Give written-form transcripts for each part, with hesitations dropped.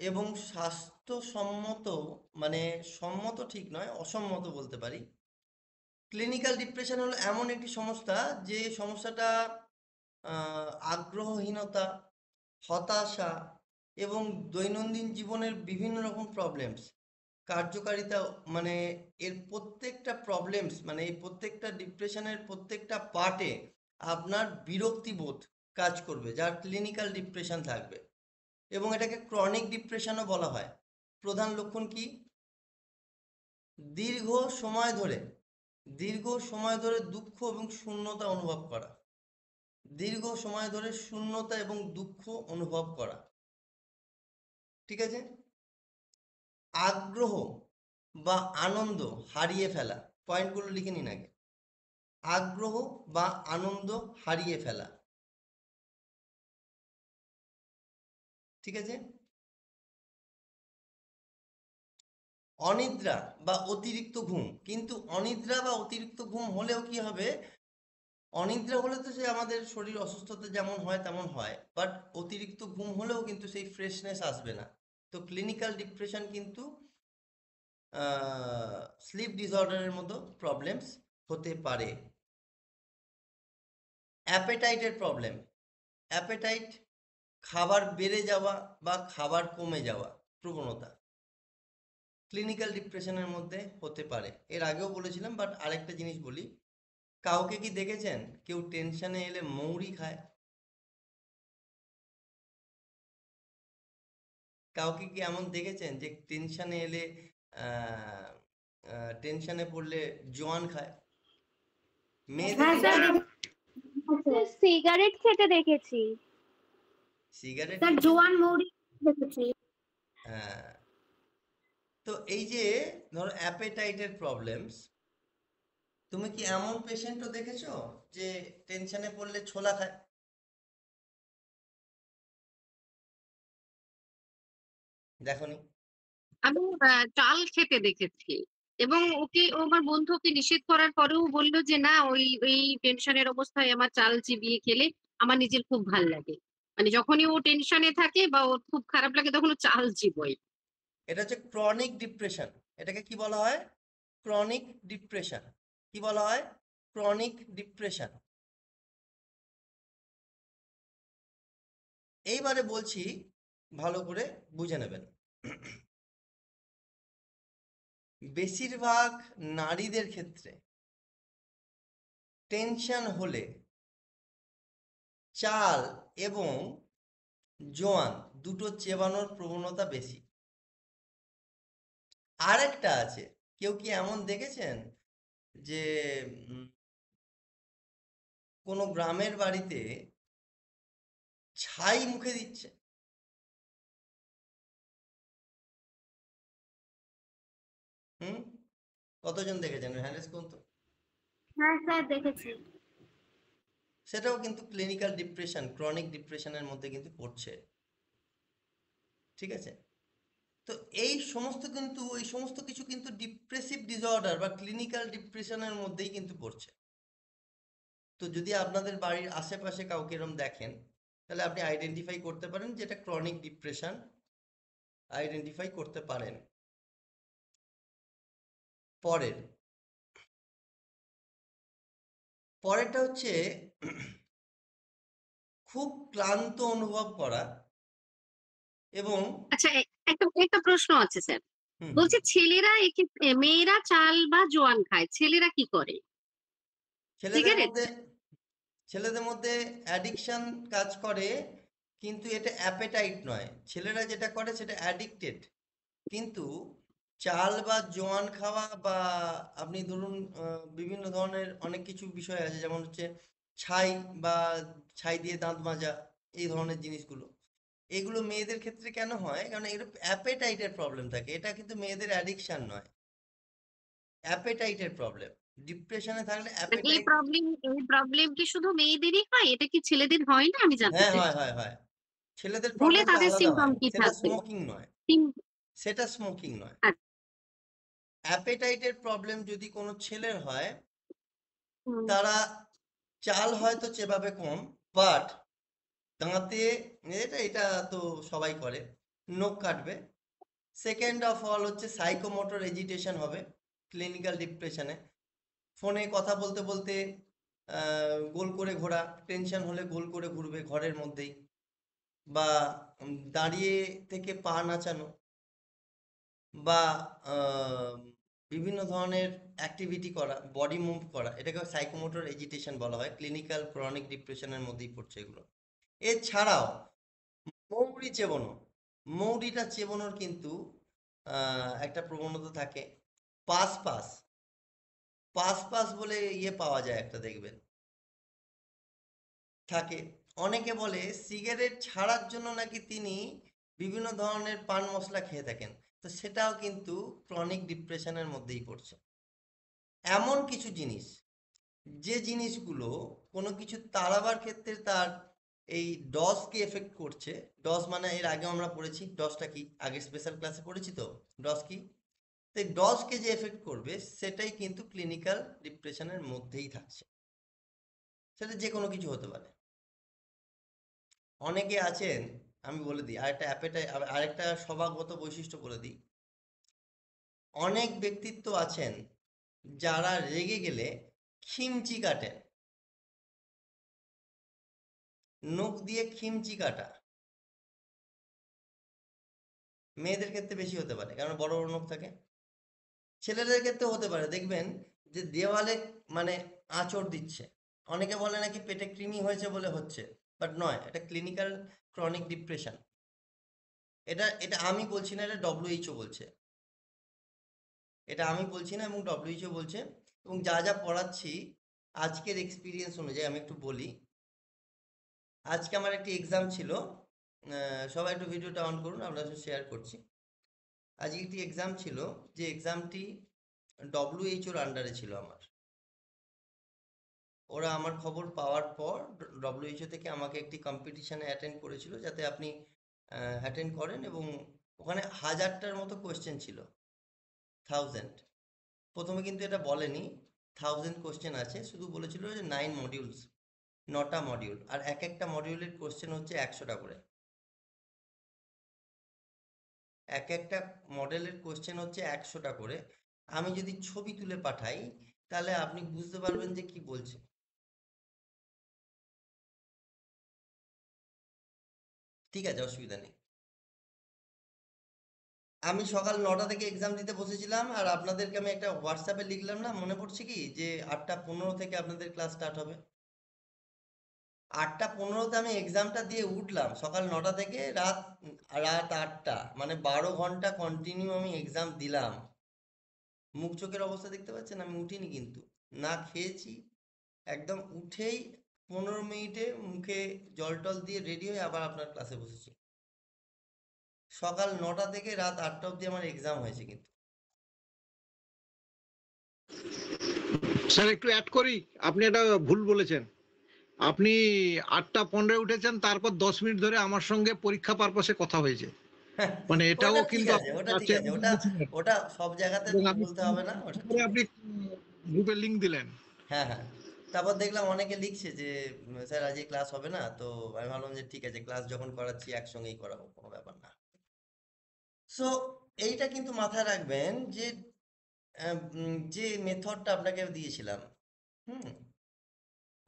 এবং স্বাস্থ্যসম্মত, মানে সম্মত ঠিক নয়, অসম্মত বলতে পারি। ক্লিনিক্যাল ডিপ্রেশন হলো এমন একটি সমস্যা, যে সমস্যাটা আগ্রহহীনতা, হতাশা এবং দৈনন্দিন জীবনের বিভিন্ন রকম প্রবলেমস, কার্যকারিতা, মানে এর প্রত্যেকটা প্রবলেমস, মানে এই প্রত্যেকটা ডিপ্রেশনের প্রত্যেকটা পার্টে আপনার বিরক্তিবোধ কাজ করবে, যার ক্লিনিক্যাল ডিপ্রেশন থাকবে। এবং এটাকে ক্রনিক ডিপ্রেশনও বলা হয়। প্রধান লক্ষণ কি? দীর্ঘ সময় ধরে দীর্ঘ সময় ধরে দুঃখ এবং শূন্যতা অনুভব করা। দীর্ঘ সময় ধরে শূন্যতা এবং দুঃখ অনুভব করা। ঠিক আছে? আগ্রহ বা আনন্দ হারিয়ে ফেলা। পয়েন্টগুলো লিখে নিন আগে। আগ্রহ বা আনন্দ হারিয়ে ফেলা। ঠিক আছে? অনিদ্রা বা অতিরিক্ত ঘুম। কিন্তু অনিদ্রা বা অতিরিক্ত ঘুম হলেও কি হবে? অনিদ্রা হলে তো সে আমাদের শরীর অসুস্থতা যেমন হয় তেমন হয়, বাট অতিরিক্ত ঘুম হলেও কিন্তু সেই ফ্রেশনেস আসবে না। তো ক্লিনিক্যাল ডিপ্রেশন কিন্তু স্লিপ ডিসঅর্ডারের মতো প্রবলেমস হতে পারে। অ্যাপেটাইটের প্রবলেম। অ্যাপেটাইট, খাবার বেড়ে যাওয়া বা খাবার কমে যাওয়া প্রবণতা ক্লিনিক্যাল ডিপ্রেশনের মধ্যে হতে পারে। এর আগেও বলেছিলাম, বাট আরেকটা জিনিস বলি। কাউকে কি দেখেছেন কেউ টেনশনে এলে মৌরি খায়? কাউকে কি এমন দেখেছেন যে টেনশনে এলে টেনশনে পড়লে জোয়ান খায়? মেয়েদের হ্যাঁ স্যার, ক্ষেত্রে সিগারেট খেতে দেখেছি। সিগারেট স্যার খেতে, জোয়ান মৌরি দেখেছি। হ্যাঁ। তো এই যে ধরো অ্যাপেটাইটের প্রবলেমস, তুমি কি এমন পেশেন্টও দেখেছো যে টেনশনে পড়লে ছোলা খায়? দেখোনি? আমি চাল খেতে দেখেছি। এবং ও আমার বন্ধু ওকে নিষেধ করার পরেও বললো যে না, ওই ওই টেনশনের অবস্থায় আমার চাল চিবিয়ে খেলে আমার নিজের খুব ভাল লাগে। মানে যখনই ও টেনশনে থাকে বা ওর খুব খারাপ লাগে তখন ও চাল চিবোয়। এটা হচ্ছে ক্রনিক ডিপ্রেশন। এটাকে কি বলা হয়? Chronic depression. কি বলা হয়? Chronic depression. এইবারে বলছি, ভালো করে বুঝে নেবেন। বেশিরভাগ নারীদের ক্ষেত্রে টেনশন হলে চাল এবং জোয়ান দুটো চেবানোর প্রবণতা বেশি। আরেকটা আছে, কেউ কি এমন দেখেছেন যে উম, কোনো গ্রামের বাড়িতে ছাই মুখে দিচ্ছে? হুম? কতজন দেখেছেন? হ্যান্ডেস করুন তো। হ্যাঁ স্যার দেখেছি। সেটাও কিন্তু ক্লিনিক্যাল ডিপ্রেশন, ক্রনিক ডিপ্রেশনের মধ্যে কিন্তু পড়ছে। ঠিক আছে? তো এই সমস্ত কিছু কিন্তু ডিপ্রেসিভ ডিসঅর্ডার বা ক্লিনিক্যাল ডিপ্রেশনের মধ্যেই কিন্তু পড়ছে। তো যদি আপনাদের বাড়ির আশেপাশে কাউকে এরকম দেখেন, তাহলে আপনি আইডেন্টিফাই করতে পারেন যে এটা ক্রনিক ডিপ্রেশন, আইডেন্টিফাই করতে পারেন। পরের পরেরটা হচ্ছে খুব ক্লান্ত অনুভব করা এবং আচ্ছা, একটা একটা প্রশ্ন আছে স্যার। হুম হুম বলছি ছেলেরা মেয়েরা চাল বা জোয়ান খায়, ছেলেরা কি করে? ছেলেদের সিগারেট? মধ্যে ছেলেদের মধ্যে অ্যাডিকশন কাজ করে, কিন্তু এটা অ্যাপেটাইট নয়। ছেলেরা যেটা করে সেটা অ্যাডিক্টেড। কিন্তু চাল বা জোয়ান খাওয়া বা আপনি ধরুন বিভিন্ন ধরনের অনেক কিছু বিষয় আছে, যেমন হচ্ছে ছাই বা ছাই দিয়ে দাঁত মাজা, এই ধরনের জিনিসগুলো, এগুলো মেয়েদের ক্ষেত্রে কেন হয়? কারণ এর অ্যাপেটাইটের প্রবলেম থাকে। এটা কিন্তু মেয়েদের অ্যাডিকশন নয়, অ্যাপেটাইটের প্রবলেম। ডিপ্রেশনে থাকলে মানে অ্যাপেটাইট। এই প্রবলেম কি শুধু মেয়েদেরই হয়? এটা কি ছেলেদের হয় না? আমি জানতে হ্যাঁ, হয় চাইছি। হয় হয়। ছেলেদের হলে প্রবলেমটা তাদের আলাদা সিম্পটম হয়, কি সেটা থাকবে? স্মোকিং নয়। সিম- সেটা স্মোকিং নয়। আচ্ছা। অ্যাপেটাইটের প্রবলেম যদি কোনো ছেলের হয়, হুম। তারা চাল হয়তো চেবাবে কম, বাট দাঁতে, এটা এটা তো সবাই করে, নখ কাটবে। সেকেন্ড অফ অল হচ্ছে সাইকোমোটর এজিটেশন হবে ক্লিনিক্যাল ডিপ্রেশনে। ফোনে কথা বলতে বলতে গোল করে ঘোরা, টেনশন হলে গোল করে ঘুরবে ঘরের মধ্যেই, বা দাঁড়িয়ে থেকে পা নাচানো, বা আহ, বিভিন্ন ধরনের অ্যাক্টিভিটি করা, বডি মুভ করা, এটাকে সাইকোমোটর এজিটেশন বলা হয়। ক্লিনিক্যাল ক্রনিক ডিপ্রেশনের মধ্যেই পড়ছে এগুলো। এছাড়াও মৌরি চেবনো, মৌরিটা চেবনোর কিন্তু একটা প্রবণতা থাকে। পাস পাস পাস পাস বলে ইয়ে পাওয়া যায় একটা, দেখবেন থাকে। অনেকে বলে সিগারেট ছাড়ার জন্য নাকি তিনি বিভিন্ন ধরনের পান মশলা খেয়ে থাকেন, তো সেটাও কিন্তু ক্রনিক ডিপ্রেশনের মধ্যেই পড়ছে। এমন কিছু জিনিস, যে জিনিসগুলো কোনো কিছু তাড়াবার ক্ষেত্রে তার এই ডসকে এফেক্ট করছে। ডস মানে এর আগে আমরা পড়েছি ডসটা কি, আগে স্পেশাল ক্লাসে পড়েছি তো ডস কি। তো এই ডসকে যে এফেক্ট করবে সেটাই কিন্তু ক্লিনিক্যাল ডিপ্রেশনের মধ্যেই থাকছে। সেটা যে কোনো কিছু হতে পারে। অনেকে আছেন, আমি বলে দিই আরেকটা আরেকটা স্বভাবগত বৈশিষ্ট্য বলে দিই। অনেক ব্যক্তিত্ব আছেন যারা রেগে গেলে খিমচি কাটেন, নখ দিয়ে খিমচি কাটা। মেয়েদের ক্ষেত্রে বেশি হতে পারে কারণ বড় বড় নখ থাকে। ছেলেদের ক্ষেত্রে হতে পারে, দেখবেন যে দেওয়ালে মানে আঁচড় দিচ্ছে। অনেকে বলে নাকি পেটে কৃমি হয়েছে বলে হচ্ছে, বাট নয়, এটা ক্লিনিক্যাল ক্রনিক ডিপ্রেশন। এটা এটা আমি বলছি না, এটা ডব্লিউএইচও বলছে। এটা আমি বলছি না, এবং ডব্লিউএইচও বলছে। এবং যা যা পড়াচ্ছি আজকের এক্সপিরিয়েন্স অনুযায়ী আমি একটু বলি। আজকে আমার একটি এক্সাম ছিল, সবাই একটু ভিডিওটা অন করুন, আপনার সাথে শেয়ার করছি। আজকে একটি এক্সাম ছিল, যে এক্সামটি ডব্লিউএইচওর আন্ডারে ছিল আমার। ওরা আমার খবর পাওয়ার পর ডব্লিউএইচও থেকে আমাকে একটি কম্পিটিশানে অ্যাটেন্ড করেছিল, যাতে আপনি অ্যাটেন্ড করেন। এবং ওখানে 1000টার মতো কোয়েশ্চেন ছিল, 1000। প্রথমে কিন্তু এটা বলেনি 1000 কোয়েশ্চেন আছে, শুধু বলেছিল যে 9 মডিউলস, 9টা মডিউল, আর এক একটা মডিউলের কোয়েশ্চেন হচ্ছে 100টা করে। এক একটা মডেলের কোয়েশ্চেন হচ্ছে 100টা করে। আমি যদি ছবি তুলে পাঠাই তাহলে আপনি বুঝতে পারবেন যে কি বলছে। ঠিক আছে, অসুবিধা নেই। আমি সকাল 9টা থেকে এক্সাম দিতে বসেছিলাম, আর আপনাদেরকে আমি একটা হোয়াটসঅ্যাপে লিখলাম না, মনে পড়ছে কি, যে 8টা 15 থেকে আপনাদের ক্লাস স্টার্ট হবে। 8টা 15তে আমি এক্সামটা দিয়ে উঠলাম, সকাল 9টা থেকে রাত রাত 8টা, মানে 12 ঘন্টা কন্টিনিউ আমি এক্সাম দিলাম। মুখ চোখের অবস্থা দেখতে পাচ্ছেন, আমি উঠিনি কিন্তু, না খেয়েছি। একদম উঠেই 15 মিনিটে মুখে জল টল দিয়ে রেডি হয়ে আবার আপনার ক্লাসে বসেছি। সকাল 9টা থেকে রাত 8টা অবধি আমার এক্সাম হয়েছে কিন্তু। স্যার একটু অ্যাড করি, আপনি এটা ভুল বলেছেন। আপনি 8টা 15 উঠেছেন, তারপর 10 মিনিট ধরে আমার সঙ্গে পরীক্ষা পারপাসে কথা হয়েছে, মানে এটাও ওটা ঠিক কিন্তু আছে, ওটা ঠিক আছে, ওটা ওটা সব জায়গাতে বলতে হবে না, ওটা ঠিক আছে। আপনি গ্রুপে লিংক দিলেন। হ্যাঁ হ্যাঁ। তারপর দেখলাম অনেকে লিখছে যে স্যার আজকে ক্লাস হবে না, তো আমি ভাবলাম যে ঠিক আছে, ক্লাস যখন করাচ্ছি একসঙ্গেই করাবো, কোনো ব্যাপার না। সো এইটা কিন্তু মাথায় রাখবেন যে যে মেথডটা আপনাকে দিয়েছিলাম, হুম,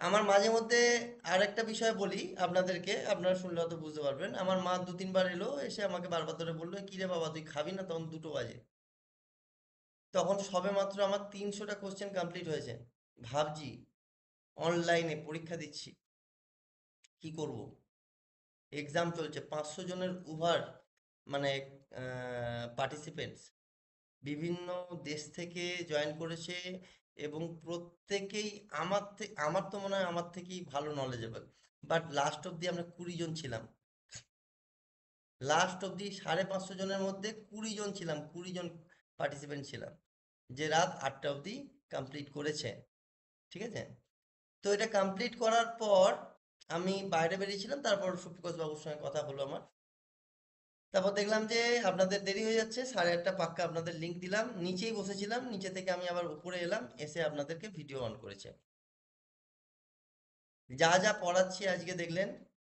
আমার মাঝে মধ্যে আরেকটা বিষয় বলি আপনাদেরকে, আপনারা শুনলে হয়তো বুঝতে পারবেন। আমার মা 2-3 বার এলো, এসে আমাকে বারবার ধরে বললো, কি রে বাবা তুই খাবি না? তখন 2টো বাজে। তখন সবে মাত্র আমার 300টা কোশ্চেন কমপ্লিট হয়েছে। ভাবছি অনলাইনে পরীক্ষা দিচ্ছি, কি করব? এক্সাম চলছে, 500 জনের ওভার, মানে পার্টিসিপেন্টস বিভিন্ন দেশ থেকে জয়েন করেছে, এবং প্রত্যেকেই আমার তো মনে হয় আমার থেকেই ভালো নলেজেবল। বাট লাস্ট অবধি আমরা 20 জন ছিলাম, লাস্ট অবধি 550 জনের মধ্যে 20 জন ছিলাম, 20 জন পার্টিসিপেন্ট ছিলাম, যে রাত 8টা অবধি কমপ্লিট করেছে। ঠিক আছে, তো এটা কমপ্লিট করার পর আমি বাইরে বেরিয়েছিলাম, তারপর সুপ্রকাশ বাবুর সঙ্গে কথা হলো আমার। তারপর দেখলাম যে আপনাদের দেরি হয়ে যাচ্ছে, 8:30 পাক্কা আপনাদের লিংক দিলাম, নিচেই বসেছিলাম, নিচে থেকে আমি আবার উপরে এলাম, এসে আপনাদেরকে ভিডিও অন করেছে। যা যা পড়াচ্ছি আজকে দেখলেন,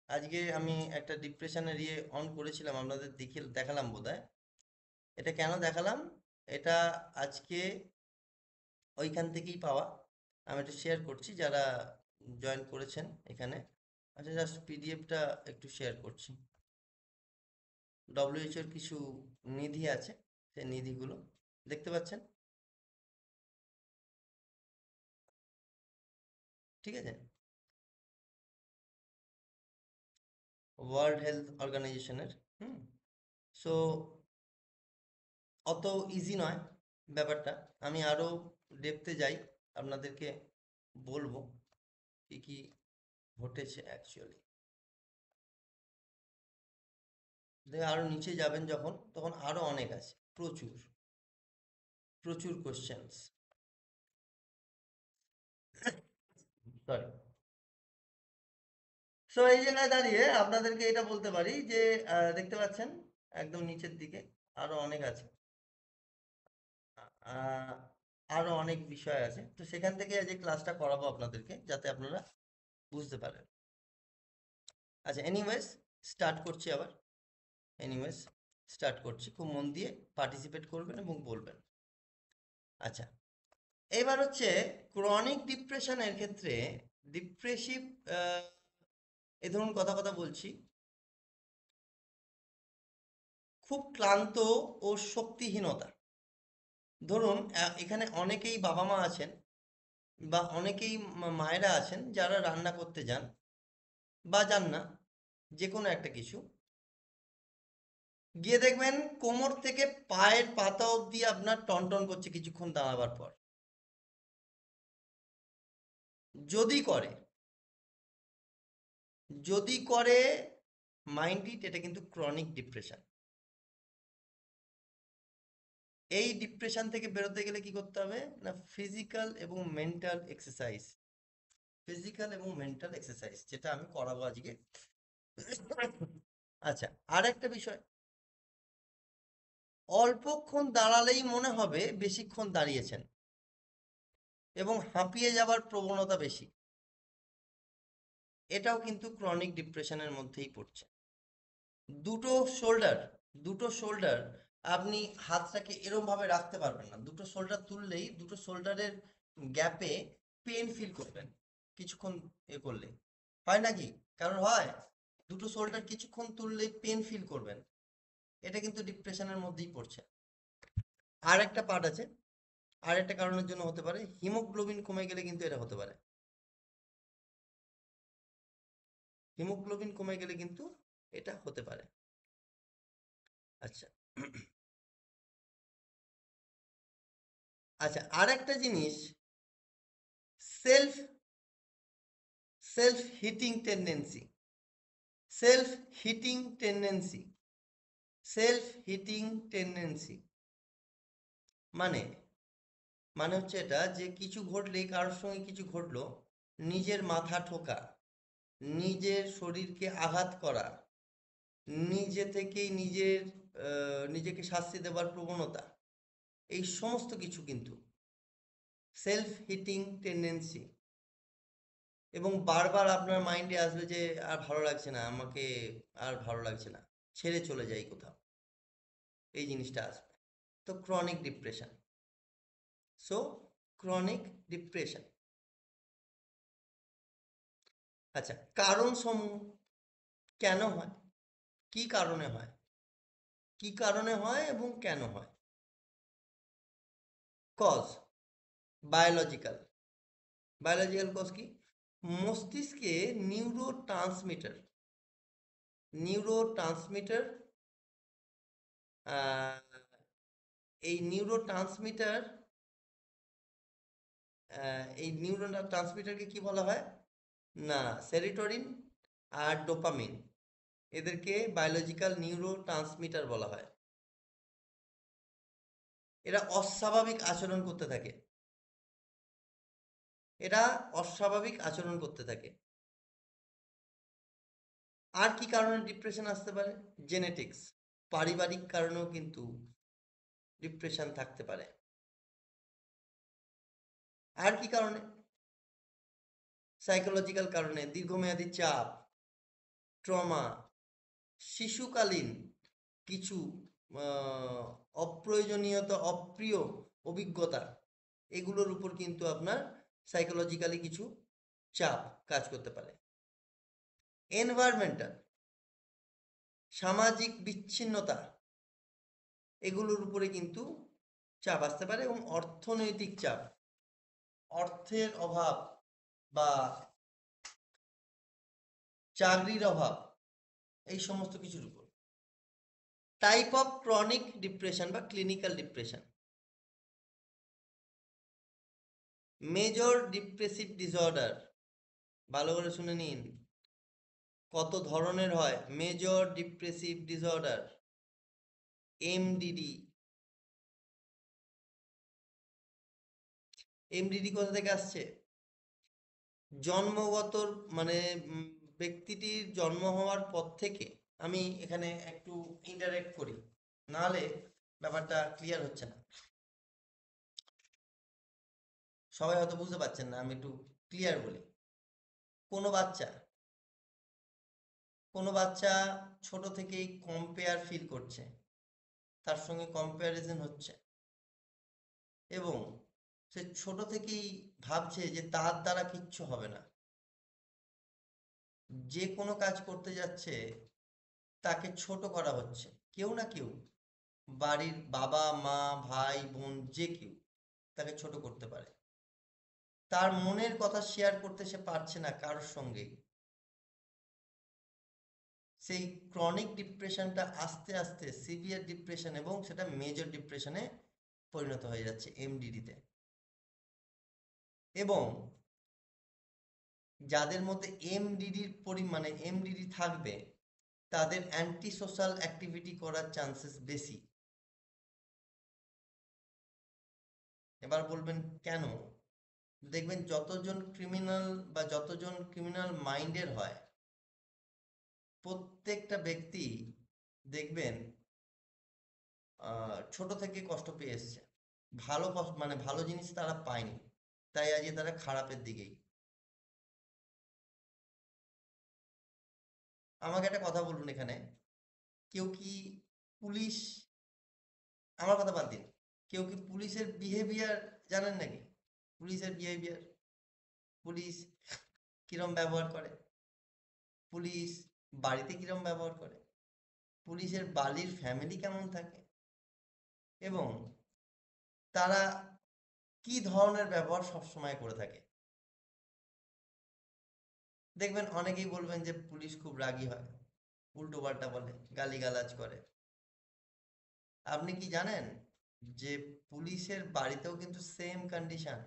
আজকে আমি একটা ডিপ্রেশনের অন করেছিলাম, আপনাদের দেখালাম বোধহয়। এটা কেন দেখালাম? এটা আজকে ওইখান থেকেই পাওয়া। আমি এটা শেয়ার করছি, যারা জয়েন করেছেন এখানে। আচ্ছা, জাস্ট পিডিএফটা একটু শেয়ার করছি। ডব্লিউএইচওর কিছু নিধি আছে, সেই নিধিগুলো দেখতে পাচ্ছেন, ঠিক আছে? ওয়ার্ল্ড হেলথ অর্গানাইজেশনের। সো অত ইজি নয় ব্যাপারটা। আমি আরো ডেপথে যাই, আপনাদেরকে বলবো কি কি ঘটেছে অ্যাকচুয়ালি। আরো নিচে যাবেন যখন, তখন আরো অনেক আছে, প্রচুর প্রচুর কোশ্চেন্স। সরি। সো এই জায়গায় দাঁড়িয়ে আপনাদেরকে এটা বলতে পারি যে দেখতে পাচ্ছেন একদম নিচের দিকে আরো অনেক আছে, আহ, আরো অনেক বিষয় আছে। তো সেখান থেকে আজ এই ক্লাসটা করাবো আপনাদেরকে, যাতে আপনারা বুঝতে পারেন। আচ্ছা, এনিওয়েজ স্টার্ট করছি আবার। এনিওয়েজ স্টার্ট করছি, খুব মন দিয়ে পার্টিসিপেট করবেন এবং বলবেন। আচ্ছা, এবার হচ্ছে ক্রনিক ডিপ্রেশনের ক্ষেত্রে ডিপ্রেসিভ, এই ধরুন কথা কথা বলছি, খুব ক্লান্ত ও শক্তিহীনতা। ধরুন এখানে অনেকেই বাবা মা আছেন, বা অনেকেই মায়েরা আছেন যারা রান্না করতে যান বা যান না, যে কোনো একটা কিছু গিয়ে দেখবেন কোমর থেকে পায়ের পাতা অবধি আপনার টনটন করছে কিছুক্ষণ দাঁড়াবার পর। যদি করে, যদি করে মাইন্ড ইট, এটা কিন্তু ক্রনিক ডিপ্রেশন। এই ডিপ্রেশন থেকে বেরোতে গেলে কি করতে হবে না, ফিজিক্যাল এবং মেন্টাল এক্সারসাইজ। ফিজিক্যাল এবং মেন্টাল এক্সারসাইজ যেটা আমি করাবো আজকে। আচ্ছা, আর একটা বিষয়, অল্পক্ষণ দাঁড়ালেই মনে হবে বেশিক্ষণ দাঁড়িয়েছেন, এবং হাঁপিয়ে যাবার প্রবণতা বেশি। এটাও কিন্তু ক্রনিক ডিপ্রেশনের মধ্যেই পড়ছে। দুটো শোল্ডার, দুটো শোল্ডার আপনি হাতটাকে এরম ভাবে রাখতে পারবেন না। দুটো শোল্ডার তুললেই দুটো শোল্ডারের গ্যাপে পেন ফিল করবেন কিছুক্ষণ করলে। হয় নাকি কারণ হয়? দুটো শোল্ডার কিছুক্ষণ তুললেই পেন ফিল করবেন, এটা কিন্তু ডিপ্রেশনের মধ্যেই পড়ছে। আর একটা পার্ট আছে, আর একটা কারণের জন্য হতে পারে, হিমোগ্লোবিন কমে গেলে কিন্তু এটা হতে পারে। হিমোগ্লোবিন কমে গেলে কিন্তু এটা হতে পারে। আচ্ছা। আচ্ছা, আর একটা জিনিস, self self hitting tendency. Self hitting tendency, self hitting tendency মানে মানে হচ্ছে এটা যে কিছু ঘটলেই, কারোর সঙ্গে কিছু ঘটলো, নিজের মাথা ঠোকা, নিজের শরীরকে আঘাত করা, নিজে থেকেই নিজেকে শাস্তি দেওয়ার প্রবণতা, এই সমস্ত কিছু কিন্তু সেলফ হিটিং টেন্ডেন্সি। এবং বারবার আপনার মাইন্ডে আসবে যে আর ভালো লাগছে না আমাকে, আর ভালো লাগছে না, ছেড়ে চলে যাই কোথাও, এই জিনিসটা আসবে। তো chronic depression. So chronic depression. আচ্ছা, কারণ সমূহ কেন হয়, কি কারণে হয়, কি কারণে হয় এবং কেন হয়? Cause, biological. বায়োলজিক্যাল কজ কি? মস্তিষ্কে নিউরো ট্রান্সমিটার, এই নিউরো ট্রান্সমিটারকে কি বলা হয় না, সেরিটোনিন আর ডোপামিন, এদেরকে বায়োলজিক্যাল নিউরো ট্রান্সমিটার বলা হয়। এরা অস্বাভাবিক আচরণ করতে থাকে, এরা অস্বাভাবিক আচরণ করতে থাকে। আর কি কারণে ডিপ্রেশন আসতে পারে? জেনেটিক্স, পারিবারিক কারণেও কিন্তু ডিপ্রেশন থাকতে পারে। আর কি কারণে? সাইকোলজিক্যাল কারণে, দীর্ঘমেয়াদী চাপ, ট্রমা, শিশুকালীন কিছু অপ্রয়োজনীয়তা, অপ্রিয় অভিজ্ঞতা, এগুলোর উপর কিন্তু আপনার সাইকোলজিক্যালি কিছু চাপ কাজ করতে পারে। এনভায়রনমেন্টাল, সামাজিক বিচ্ছিন্নতা, এগুলোর উপরে কিন্তু চাপ আসতে পারে। এবং অর্থনৈতিক চাপ, অর্থের অভাব বা চাকরির অভাব, এই সমস্ত কিছুর উপর। টাইপ অফ ক্রনিক ডিপ্রেশন বা clinical depression, major depressive disorder, ভালো করে শুনে নিন কত ধরনের হয়। Major depressive disorder, MDD. MDD কোথা থেকে আসছে? জন্মগত, মানে ব্যক্তিটির জন্ম হওয়ার পর থেকে, আমি এখানে একটু ইন্টারেক্ট করি, নাহলে ব্যাপারটা ক্লিয়ার হচ্ছে না। সবাই হয়তো বুঝতে পারছেন না, আমি একটু ক্লিয়ার বলি। কোনো বাচ্চা ছোট থেকেই কম্পেয়ার ফিল করছে, তার সঙ্গে কম্প্যারিজন হচ্ছে, এবং সে ছোট থেকেই ভাবছে যে তার দ্বারা কিচ্ছু হবে না। যে কোনো কাজ করতে যাচ্ছে তাকে ছোট করা হচ্ছে, কেউ না কেউ, বাড়ির বাবা মা ভাই বোন যে কেউ তাকে ছোট করতে পারে। তার মনের কথা শেয়ার করতে সে পারছে না কারোর সঙ্গে। সেই ক্রনিক ডিপ্রেশনটা আস্তে আস্তে সিভিয়ার ডিপ্রেশন, এবং সেটা মেজর ডিপ্রেশনে পরিণত হয়ে যাচ্ছে, এমডিডিতে। এবং যাদের মধ্যে এমডিডির পরিমাণে এমডিডি থাকবে তাদের অ্যান্টি সোশ্যাল অ্যাক্টিভিটি করার চান্সেস বেশি। এবার বলবেন কেন? দেখবেন যতজন ক্রিমিনাল বা যতজন ক্রিমিনাল মাইন্ডের হয়, প্রত্যেকটা ব্যক্তি দেখবেন ছোট থেকে কষ্ট পেয়ে এসছে, ভালো মানে ভালো জিনিস তারা পায়নি, তাই আজকে তারা খারাপের দিকেই। আমাকে একটা কথা বলুন এখানে, কেউ কি পুলিশ, আমার কথা বাদ দিন, কেউ কি পুলিশের বিহেভিয়ার জানেন নাকি? পুলিশের বিহেভিয়ার, পুলিশ কিরম ব্যবহার করে, পুলিশ বাড়িতে কিরম ব্যবহার করে, পুলিশের বাড়ির ফ্যামিলি কেমন থাকে, এবং তারা কি ধরনের ব্যবহার সবসময় করে থাকে। দেখবেন অনেকেই বলবেন যে পুলিশ খুব রাগী হয়, উল্টো পাল্টা বলে, গালিগালাজ করে। আপনি কি জানেন যে পুলিশের বাড়িতেও কিন্তু সেম কন্ডিশন?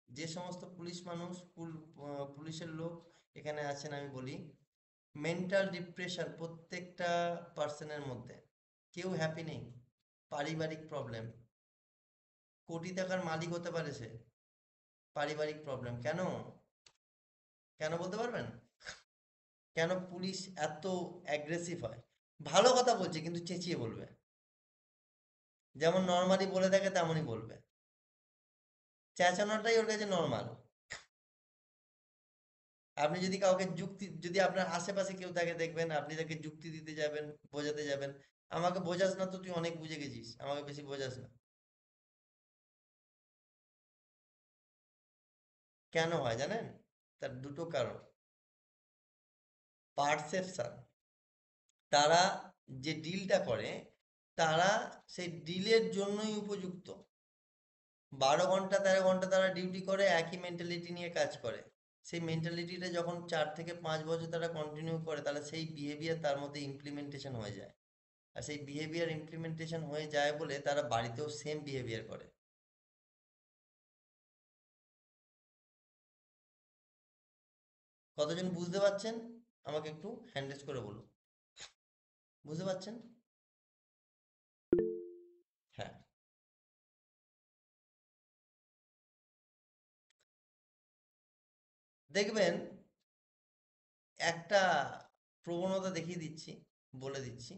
যে সমস্ত পুলিশ মানুষ, পুলিশের লোক এখানে আছেন, আমি বলি মেন্টাল ডিপ্রেশন প্রত্যেকটা পার্সনের মধ্যে, কেউ হ্যাপি নেই। পারিবারিক প্রবলেম, কোটি টাকার মালিক হতে পারে সে, পারিবারিক প্রবলেম। কেন? কেন বলতে পারবেন? কেন পুলিশ এত অ্যাগ্রেসিভ হয়? ভালো কথা বলছে কিন্তু চেঁচিয়ে বলবে, যেমন নর্মালি বলে থাকে তেমনই বলবে, চেঁচানোটাই ওর কাছে নর্মাল। আপনি যদি কাউকে যুক্তি, যদি আপনার আশেপাশে কেউ থাকে, দেখবেন আপনি তাকে যুক্তি দিতে যাবেন, বোঝাতে যাবেন, আমাকে বোঝাস না তো, তুই অনেক বুঝে গেছিস, আমাকে বেশি বোঝাস না। কেন হয় জানেন? তার দুটো কারণ। পারসেপশন, তারা যে ডিলটা করে, তারা সেই ডিলের জন্যই উপযুক্ত। 12 ঘন্টা 13 ঘন্টা তারা ডিউটি করে, একই মেন্টালিটি নিয়ে কাজ করে। সেই মেন্টালিটিটা যখন 4 থেকে 5 বছর তারা কন্টিনিউ করে, তাহলে সেই বিহেভিয়ার তার মধ্যে ইমপ্লিমেন্টেশন হয়ে যায়। আর সেই বিহেভিয়ার ইমপ্লিমেন্টেশন হয়ে যায় বলে তারা বাড়িতেও সেম বিহেভিয়ার করে। কতজন বুঝতে পারছেন? আমাকে একটু হ্যান্ড রেজ করে বলুন, বুঝতে পারছেন? হ্যাঁ। দেখবেন একটা প্রবণতা দেখিয়ে দিচ্ছি, বলে দিচ্ছি।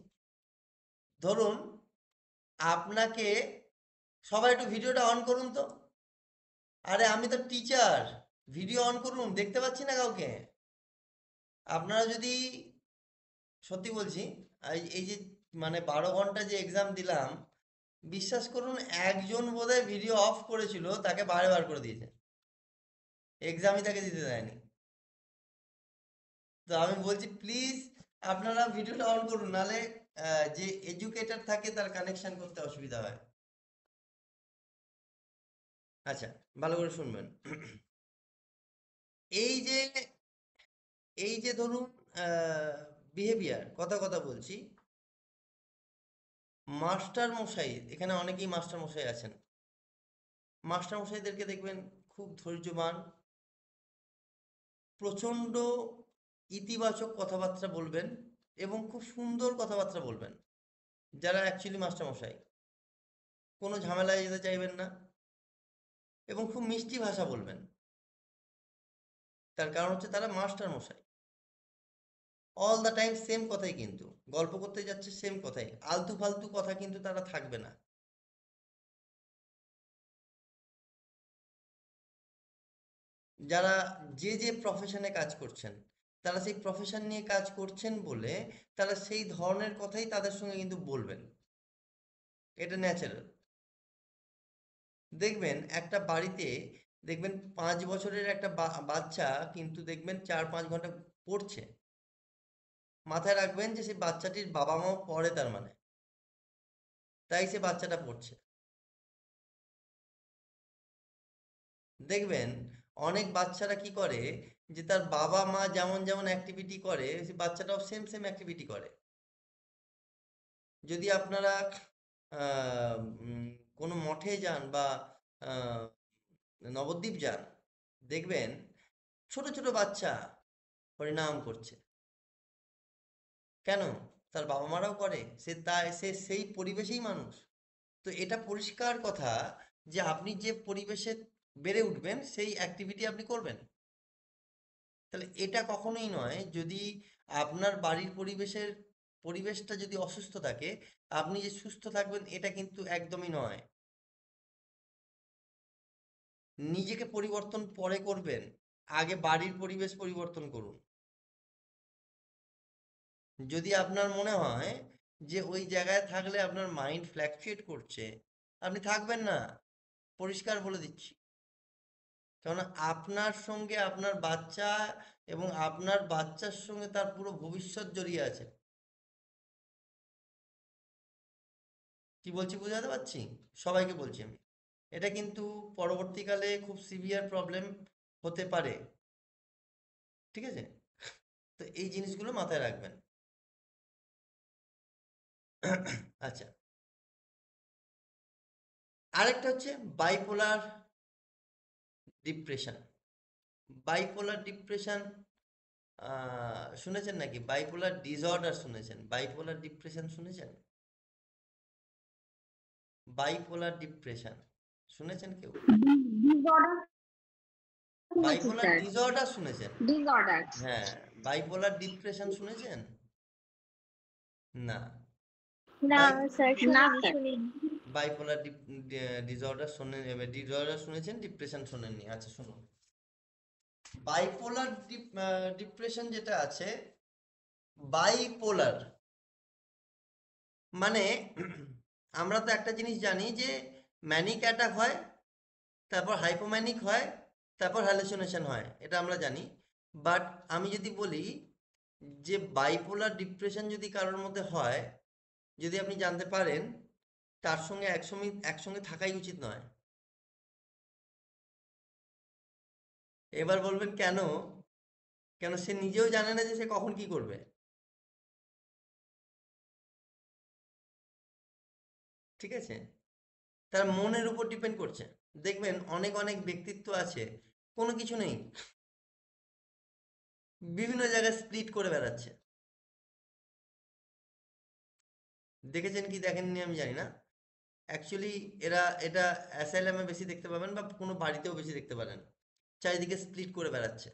ধরুন আপনাকে, সবাই একটু ভিডিওটা অন করুন তো। আরে আমি তো টিচার, ভিডিও অন করুন, দেখতে পাচ্ছি না কাউকে। আপনারা যদি, সত্যি বলছি, এই যে মানে 12 ঘন্টা যে এক্সাম দিলাম, বিশ্বাস করুন একজন বোধহয় ভিডিও অফ করেছিল, তাকে বারে বার করে দিয়েছে, এক্সামই তাকে দিতে দেয়নি। তো আমি বলছি প্লিজ আপনারা ভিডিওটা অন করুন, নালে যে এডুকেটর থাকে তার কানেকশন করতে অসুবিধা হয়। আচ্ছা, ভালো করে শুনবেন। এই যে এই যে ধরুন বিহেভিয়ার, কথা কথা বলছি, মাস্টার মশাই, এখানে অনেকেই মাস্টার মশাই আছেন, মাস্টার মশাইদেরকে দেখবেন খুব ধৈর্যবান, প্রচণ্ড ইতিবাচক কথাবার্তা বলবেন এবং খুব সুন্দর কথাবার্তা বলবেন। যারা অ্যাকচুয়ালি মাস্টার মশাই, কোনো ঝামেলায় যেতে চাইবেন না এবং খুব মিষ্টি ভাষা বলবেন। তার কারণ হচ্ছে তারা মাস্টার মশাই। অল দ্য টাইম সেম কথাই, কিন্তু গল্প করতে যাচ্ছে সেম কথাই, আলতু ফালতু কথা কিন্তু তারা থাকবে না। যারা যে যে প্রফেশনে কাজ করছেন, তারা সেই প্রফেশন নিয়ে কাজ করছেন বলে তারা সেই ধরনের কথাই তাদের সঙ্গে কিন্তু বলবেন, এটা ন্যাচারাল। দেখবেন একটা বাড়িতে, দেখবেন 5 বছরের একটা বাচ্চা কিন্তু দেখবেন 4-5 ঘন্টা পড়ছে, মাথায় রাখবেন যে সেই বাচ্চাটির বাবা মাও পড়ে, তার মানে তাই সে বাচ্চাটা পড়ছে। দেখবেন অনেক বাচ্চারা কি করে, যে তার বাবা মা যেমন যেমন অ্যাক্টিভিটি করে সে বাচ্চাটাও সেম সেম অ্যাক্টিভিটি করে। যদি আপনারা আহ, উম, কোনো মঠে যান বা আহ, নবদ্বীপ যান, দেখবেন ছোট ছোট বাচ্চা হরিনাম করছে। কেন? তার বাবা মারাও করে, সে সেই পরিবেশেই মানুষ। তো এটা পরিষ্কার কথা যে আপনি যে পরিবেশে বেড়ে উঠবেন সেই অ্যাক্টিভিটি আপনি করবেন। তাহলে এটা কখনোই নয়, যদি আপনার বাড়ির পরিবেশটা যদি অসুস্থ থাকে, আপনি যে সুস্থ থাকবেন এটা কিন্তু একদমই নয়। নিজেকে পরিবর্তন পরে করবেন, আগে বাড়ির পরিবেশ পরিবর্তন করুন। যদি আপনার মনে হয় যে ওই জায়গায় থাকলে আপনার মাইন্ড ফ্ল্যাকচুয়েট করছে, আপনি থাকবেন না, পরিষ্কার বলে দিচ্ছি। কারণ আপনার সঙ্গে আপনার বাচ্চা এবং আপনার বাচ্চার সঙ্গে তার পুরো ভবিষ্যৎ জড়িয়ে আছে। কি বলছি বুঝাতে পারছি? সবাইকে বলছি আমি, এটা কিন্তু পরবর্তীকালে খুব সিভিয়ার প্রবলেম হতে পারে। ঠিক আছে? তো এই জিনিসগুলো মাথায় রাখবেন। আচ্ছা, আরেকটা হচ্ছে বাইপোলার ডিপ্রেশন। বাইপোলার ডিপ্রেশন শুনেছেন নাকি? বাইপোলার ডিসঅর্ডার শুনেছেন? বাইপোলার ডিপ্রেশন শুনেছেন? বাইপোলার ডিপ্রেশন শুনেছেন কেউ? ডিসঅর্ডার শুনেছি বাইপোলার স্যার। ডিসঅর্ডার শুনেছেন? ডিসঅর্ডার হ্যাঁ, বাইপোলার ডিপ্রেশন শুনেছেন? না। না বাই স্যার, না শুনিনি স্যার। শুনিনি। বাইপোলার ডিসঅর্ডার ডিসঅর্ডার শুনেছেন, ডিপ্রেশন শোনেননি? আচ্ছা শুনুন, বাইপোলার ডিপ্রেশন যেটা আছে, বাইপোলার মানে আমরা তো একটা জিনিস জানি যে ম্যানিক অ্যাটাক হয়, তারপর হাইপোম্যানিক হয়, তারপর হ্যালুসিনেশন হয়, এটা আমরা জানি। বাট আমি যদি বলি যে বাইপোলার ডিপ্রেশন যদি কারোর মধ্যে হয়, যদি আপনি জানতে পারেন, তার সঙ্গে একসঙ্গে থাকাই উচিত নয়। এবার বলবেন কেন? কেন? সে নিজেও জানে না যে সে কখন কি করবে। ঠিক আছে? তার মনের উপর ডিপেন্ড করছে। দেখবেন অনেক অনেক ব্যক্তিত্ব আছে, কোনো কিছু নেই, বিভিন্ন জায়গায় স্প্লিট করে বেড়াচ্ছে। দেখেছেন কি দেখেননি আমি জানি না। অ্যাকচুয়ালি এটা অ্যাসাইলামে বেশি দেখতে পাবেন বা কোনো বাড়িতেও বেশি দেখতে পারেন, চারিদিকে স্প্লিট করে বেড়াচ্ছে।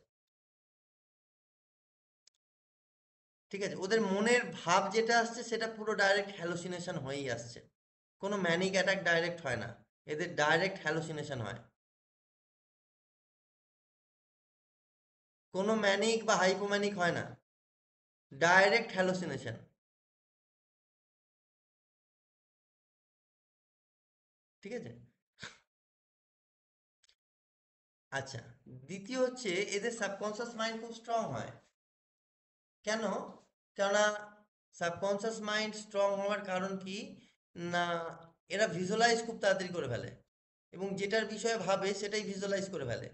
ঠিক আছে? ওদের মনের ভাব যেটা আসছে সেটা পুরো ডাইরেক্ট হ্যালুসিনেশন হয়েই আসছে, কোনো ম্যানিক অ্যাটাক ডাইরেক্ট হয় না, এদের ডাইরেক্ট হ্যালুসিনেশন হয়। কোনো ম্যানিক বা হাইপোম্যানিক হয় না, ডাইরেক্ট হ্যালোসিনেশন। ঠিক আছে। আচ্ছা, দ্বিতীয় হচ্ছে এদের সাবকনসিয়াস মাইন্ড খুব স্ট্রং হয়। কেন? কেননা সাবকনসিয়াস মাইন্ড স্ট্রং হওয়ার কারণ কি না, এরা ভিজুয়ালাইজ খুব তাড়াতাড়ি করে ফেলে এবং যেটার বিষয়ে ভাবে সেটাই ভিজুয়ালাইজ করে ফেলে।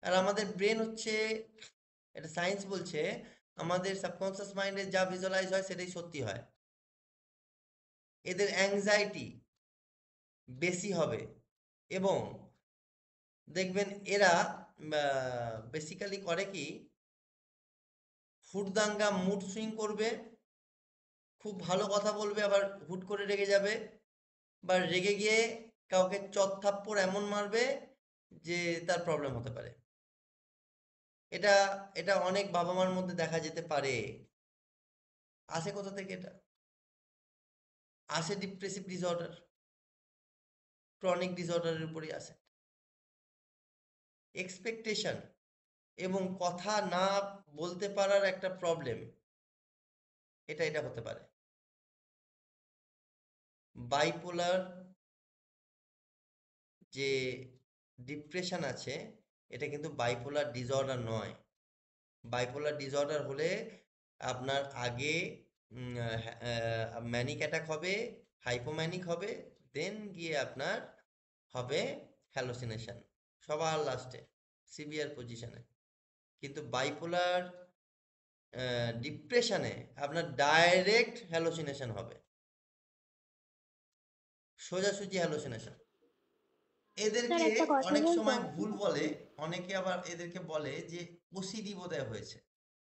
আর আমাদের ব্রেন হচ্ছে, এটা সায়েন্স বলছে, আমাদের সাবকনসিয়াস মাইন্ডে যা ভিজুয়ালাইজ হয় সেটাই সত্যি হয়। এদের অ্যাংজাইটি বেশি হবে এবং দেখবেন এরা বেসিক্যালি করে কি, হুটদাঙ্গা মুড সুইং করবে, খুব ভালো কথা বলবে আবার হুট করে রেগে যাবে, বা রেগে গিয়ে কাউকে চড়-থাপ্পড় এমন মারবে যে তার প্রবলেম হতে পারে। এটা এটা অনেক বাবা মার মধ্যে দেখা যেতে পারে। আসে কোথা থেকে এটা? আসে ডিপ্রেসিভ ডিসঅর্ডার, ক্রনিক ডিসঅর্ডারের উপরই আসে। এক্সপেকটেশন এবং কথা না বলতে পারার একটা প্রবলেম, এটা হতে পারে। বাইপোলার যে ডিপ্রেশন আছে, এটা কিন্তু বাইপোলার ডিসঅর্ডার নয়। বাইপোলার ডিসঅর্ডার হলে আপনার আগে ম্যানিক অ্যাটাক হবে, হাইপোম্যানিক হবে, দেন গিয়ে আপনার হবে হ্যালোসিনেশন সবার লাস্টে সিভিয়ার পজিশনে। কিন্তু বাইপোলার ডিপ্রেশনে আপনার ডাইরেক্ট হ্যালোসিনেশন হবে, সোজাসুজি হ্যালোসিনেশন। স্যার এদেরকে একটা কথা অনেক বলবো? সময় ভুল বলে, অনেকে আবার এদেরকে বলে যে ওসিডি বোধহয় হয়েছে।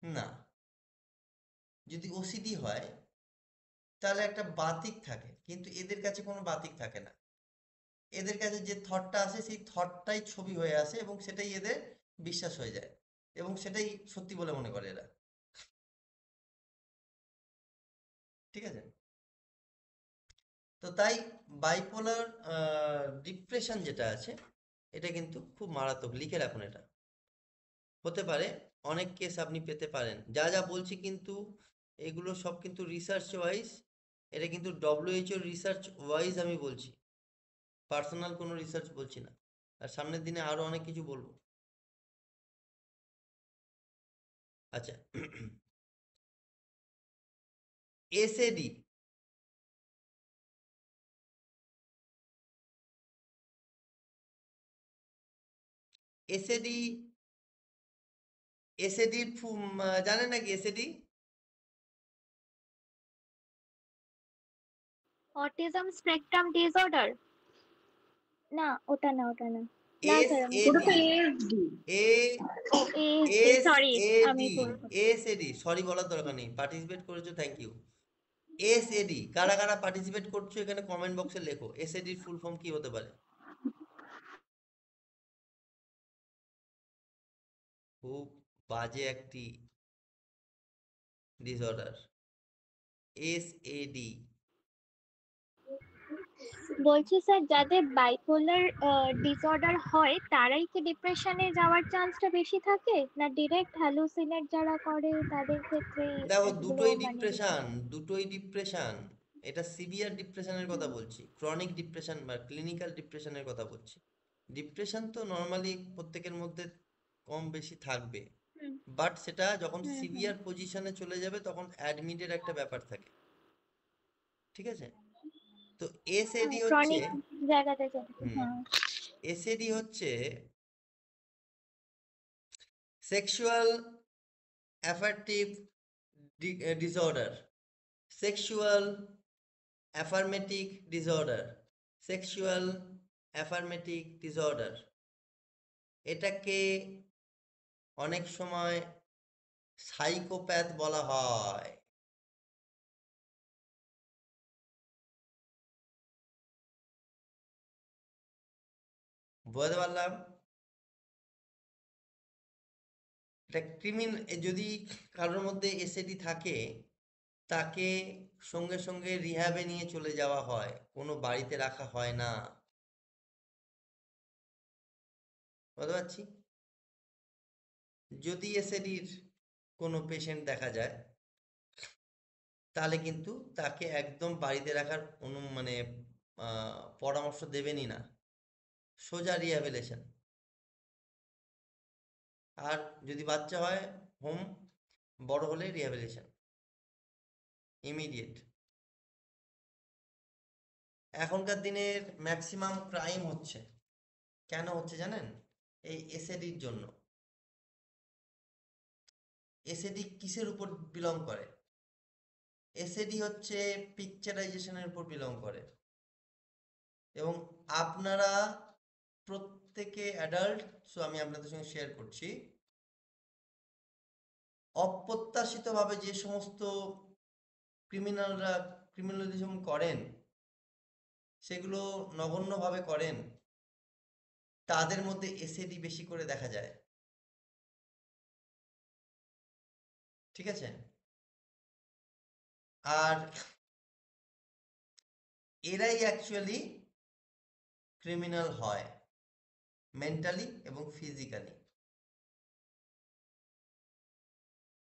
না, যদি ওসিডি হয় তাহলে একটা বাতিক থাকে, কিন্তু এদের কাছে কোনো বাতিক থাকে না। এদের কাছে যে থটটা আসে সেই থটটাই ছবি হয়ে আসে এবং সেটাই এদের বিশ্বাস হয়ে যায় এবং সেটাই সত্যি বলে মনে করে এরা। ঠিক আছে। তো তাই বাইপোলার ডিপ্রেশন যেটা আছে এটা কিন্তু খুব মারাত্মক, লিখে রাখুন। এটা হতে পারে, অনেক কেস আপনি পেতে পারেন। যা যা বলছি কিন্তু এগুলো সব কিন্তু রিসার্চ ওয়াইজ, এটা কিন্তু WHO রিসার্চ ওয়াইজ আমি বলছি, পার্সোনাল কোনো রিসার্চ বলছি না। আর সামনের দিনে আরো অনেক কিছু বলবো। আচ্ছা, এসএডি, এসএডি, এসএডি জানেন নাকি এসএডি? Autism spectrum disorder? না, ওটা না, ওটা না। না স্যার, আমি ওটা তো এসএডি, ASD। এ সরি, আমি এসএডি, ভুল এসএডি, সরি বলার দরকার নেই, পার্টিসিপেট করেছো, থ্যাংক ইউ। এসএডি, কারা কারা পার্টিসিপেট করছো এখানে কমেন্ট বক্সে লেখো, এসএডির ফুল ফর্ম কি হতে পারে? খুব বাজে একটি ডিসঅর্ডার, এসএডি। বলছি স্যার, যাদের বাইপোলার ডিসঅর্ডার হয় তারাই কি ডিপ্রেশনে যাওয়ার চান্সটা বেশি থাকে, না ডিরেক্ট হ্যালুসিনেট যারা করে তাদের ক্ষেত্রে দেখো, এগুলো দুটোই মানে বেশি? ডিপ্রেশন, দুটোই ডিপ্রেশন। এটা সিভিয়ার ডিপ্রেশনের কথা বলছি, ক্রনিক ডিপ্রেশন বা ক্লিনিক্যাল ডিপ্রেশনের কথা বলছি। ডিপ্রেশন তো নর্মালি প্রত্যেকের মধ্যে কম বেশি থাকবে, হুম বাট সেটা যখন হুম হুম। সিভিয়ার পজিশনে চলে যাবে তখন অ্যাডমিটের একটা ব্যাপার থাকে। ঠিক আছে। তো এসএডি হচ্ছে, ক্রনিক জায়গাতে যাবে, হ্যাঁ। এসএডি হচ্ছে sexual affective disorder, sexual affirmative disorder, sexual affirmative disorder. এটাকে অনেক সময় সাইকোপ্যাথ বলা হয়। বুঝতে পারলাম? এটা যদি কারোর মধ্যে এসএডি থাকে তাকে সঙ্গে সঙ্গে রিহ্যাবে নিয়ে চলে যাওয়া হয়, কোনো বাড়িতে রাখা হয় না। বুঝতে পারছি? যদি এসএডির কোনো পেশেন্ট দেখা যায় তাহলে কিন্তু তাকে একদম বাড়িতে রাখার মানে পরামর্শ দেবেনই না, সোজা রিহ্যাবিলিটেশন। আর যদি বাচ্চা হয় হোম, বড় হলে রিহ্যাবিলিটেশন ইমিডিয়েট। এখনকার দিনের ম্যাক্সিমাম ক্রাইম হচ্ছে, কেন হচ্ছে জানেন? এই এসএডির জন্য। এসএডি কিসের উপর বিলং করে? এসএডি হচ্ছে পিকচারাইজেশনের উপর বিলং করে। এবং আপনারা প্রত্যেকে অ্যাডাল্ট, সো আমি আপনাদের সঙ্গে শেয়ার করছি, অপ্রত্যাশিতভাবে যে সমস্ত ক্রিমিনালরা ক্রিমিনালিজম করেন, সেগুলো নগণ্যভাবে করেন, তাদের মধ্যে এসএডি বেশি করে দেখা যায়। ঠিক আছে? আর এরাই অ্যাকচুয়ালি ক্রিমিনাল হয়, মেন্টালি এবং ফিজিক্যালি।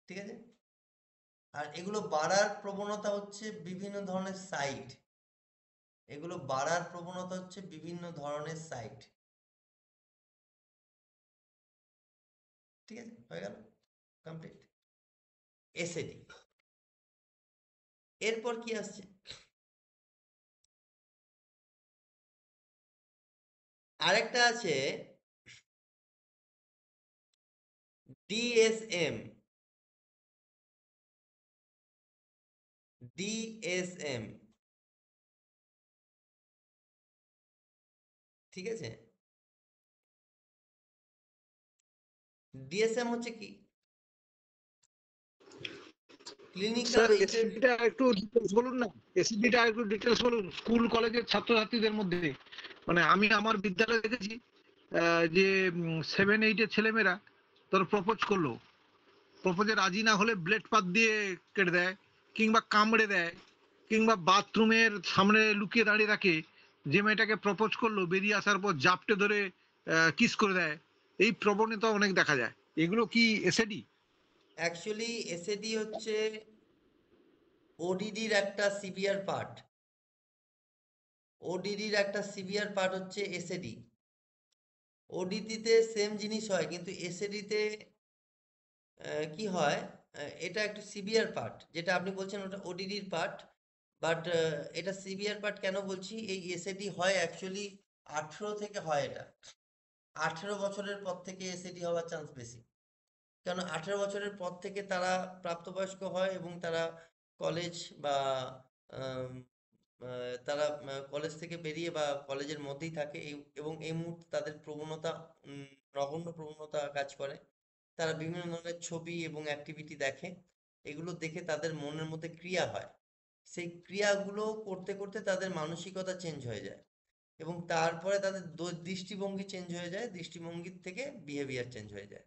ঠিক আছে? আর এগুলো বাড়ার প্রবণতা হচ্ছে বিভিন্ন ধরনের সাইট। এগুলো বাড়ার প্রবণতা হচ্ছে বিভিন্ন ধরনের সাইট। ঠিক আছে? হয়ে গেল কমপ্লিট এসএডি। এরপর কি আসছে? আরেকটা আছে ডিএসএম। ডিএসএম, ঠিক আছে? ডিএসএম হচ্ছে কি? ক্লিনিক্যাল স্যার এসএডিটা একটু ডিটেলস বলুন না, এসএডিটা একটু ডিটেলস বলুন স্কুল কলেজের ছাত্রছাত্রীদের মধ্যে। মানে আমি আমার বিদ্যালয়ে দেখেছি যে 7-8 ছেলেমেয়েরা তোর প্রপোজ করলো, প্রপোজে রাজি না হলে ব্লেড পাত দিয়ে কেটে দেয়, কিংবা কামড়ে দেয়, কিংবা বাথরুমের সামনে লুকিয়ে দাঁড়িয়ে রাখে, যে মেয়েটাকে প্রপোজ করলো বেরিয়ে আসার পর জাপটে ধরে কিস করে দেয়। এই প্রবণতা অনেক দেখা যায়। এগুলো কি এসএডি? অ্যাকচুয়ালি এসএডি হচ্ছে ওডিডির একটা সিভিয়ার পার্ট। ওডিডির একটা সিভিয়ার পার্ট হচ্ছে এসএডি। ওডিডিতে সেম জিনিস হয়, কিন্তু এসএডিতে কি হয়, এটা একটু সিভিয়ার পার্ট। যেটা আপনি বলছেন ওটা ওডিডির পার্ট, বাট এটা সিভিয়ার পার্ট কেন বলছি? এই এসএডি হয় অ্যাকচুয়ালি 18 থেকে হয় এটা। 18 বছরের পর থেকে এসএডি হওয়ার চান্স বেশি। কারণ 18 বছরের পর থেকে তারা প্রাপ্তবয়স্ক হয় এবং তারা কলেজ বা আম, তারা কলেজ থেকে বেরিয়ে বা কলেজের মধ্যেই থাকে এবং এই মুহূর্তে তাদের প্রবণতা, নগণ্য প্রবণতা কাজ করে। তারা বিভিন্ন ধরনের ছবি এবং অ্যাক্টিভিটি দেখে, এগুলো দেখে তাদের মনের মধ্যে ক্রিয়া হয়। সেই ক্রিয়াগুলো করতে করতে তাদের মানসিকতা চেঞ্জ হয়ে যায় এবং তারপরে তাদের দৃষ্টিভঙ্গি চেঞ্জ হয়ে যায়, দৃষ্টিভঙ্গির থেকে বিহেভিয়ার চেঞ্জ হয়ে যায়।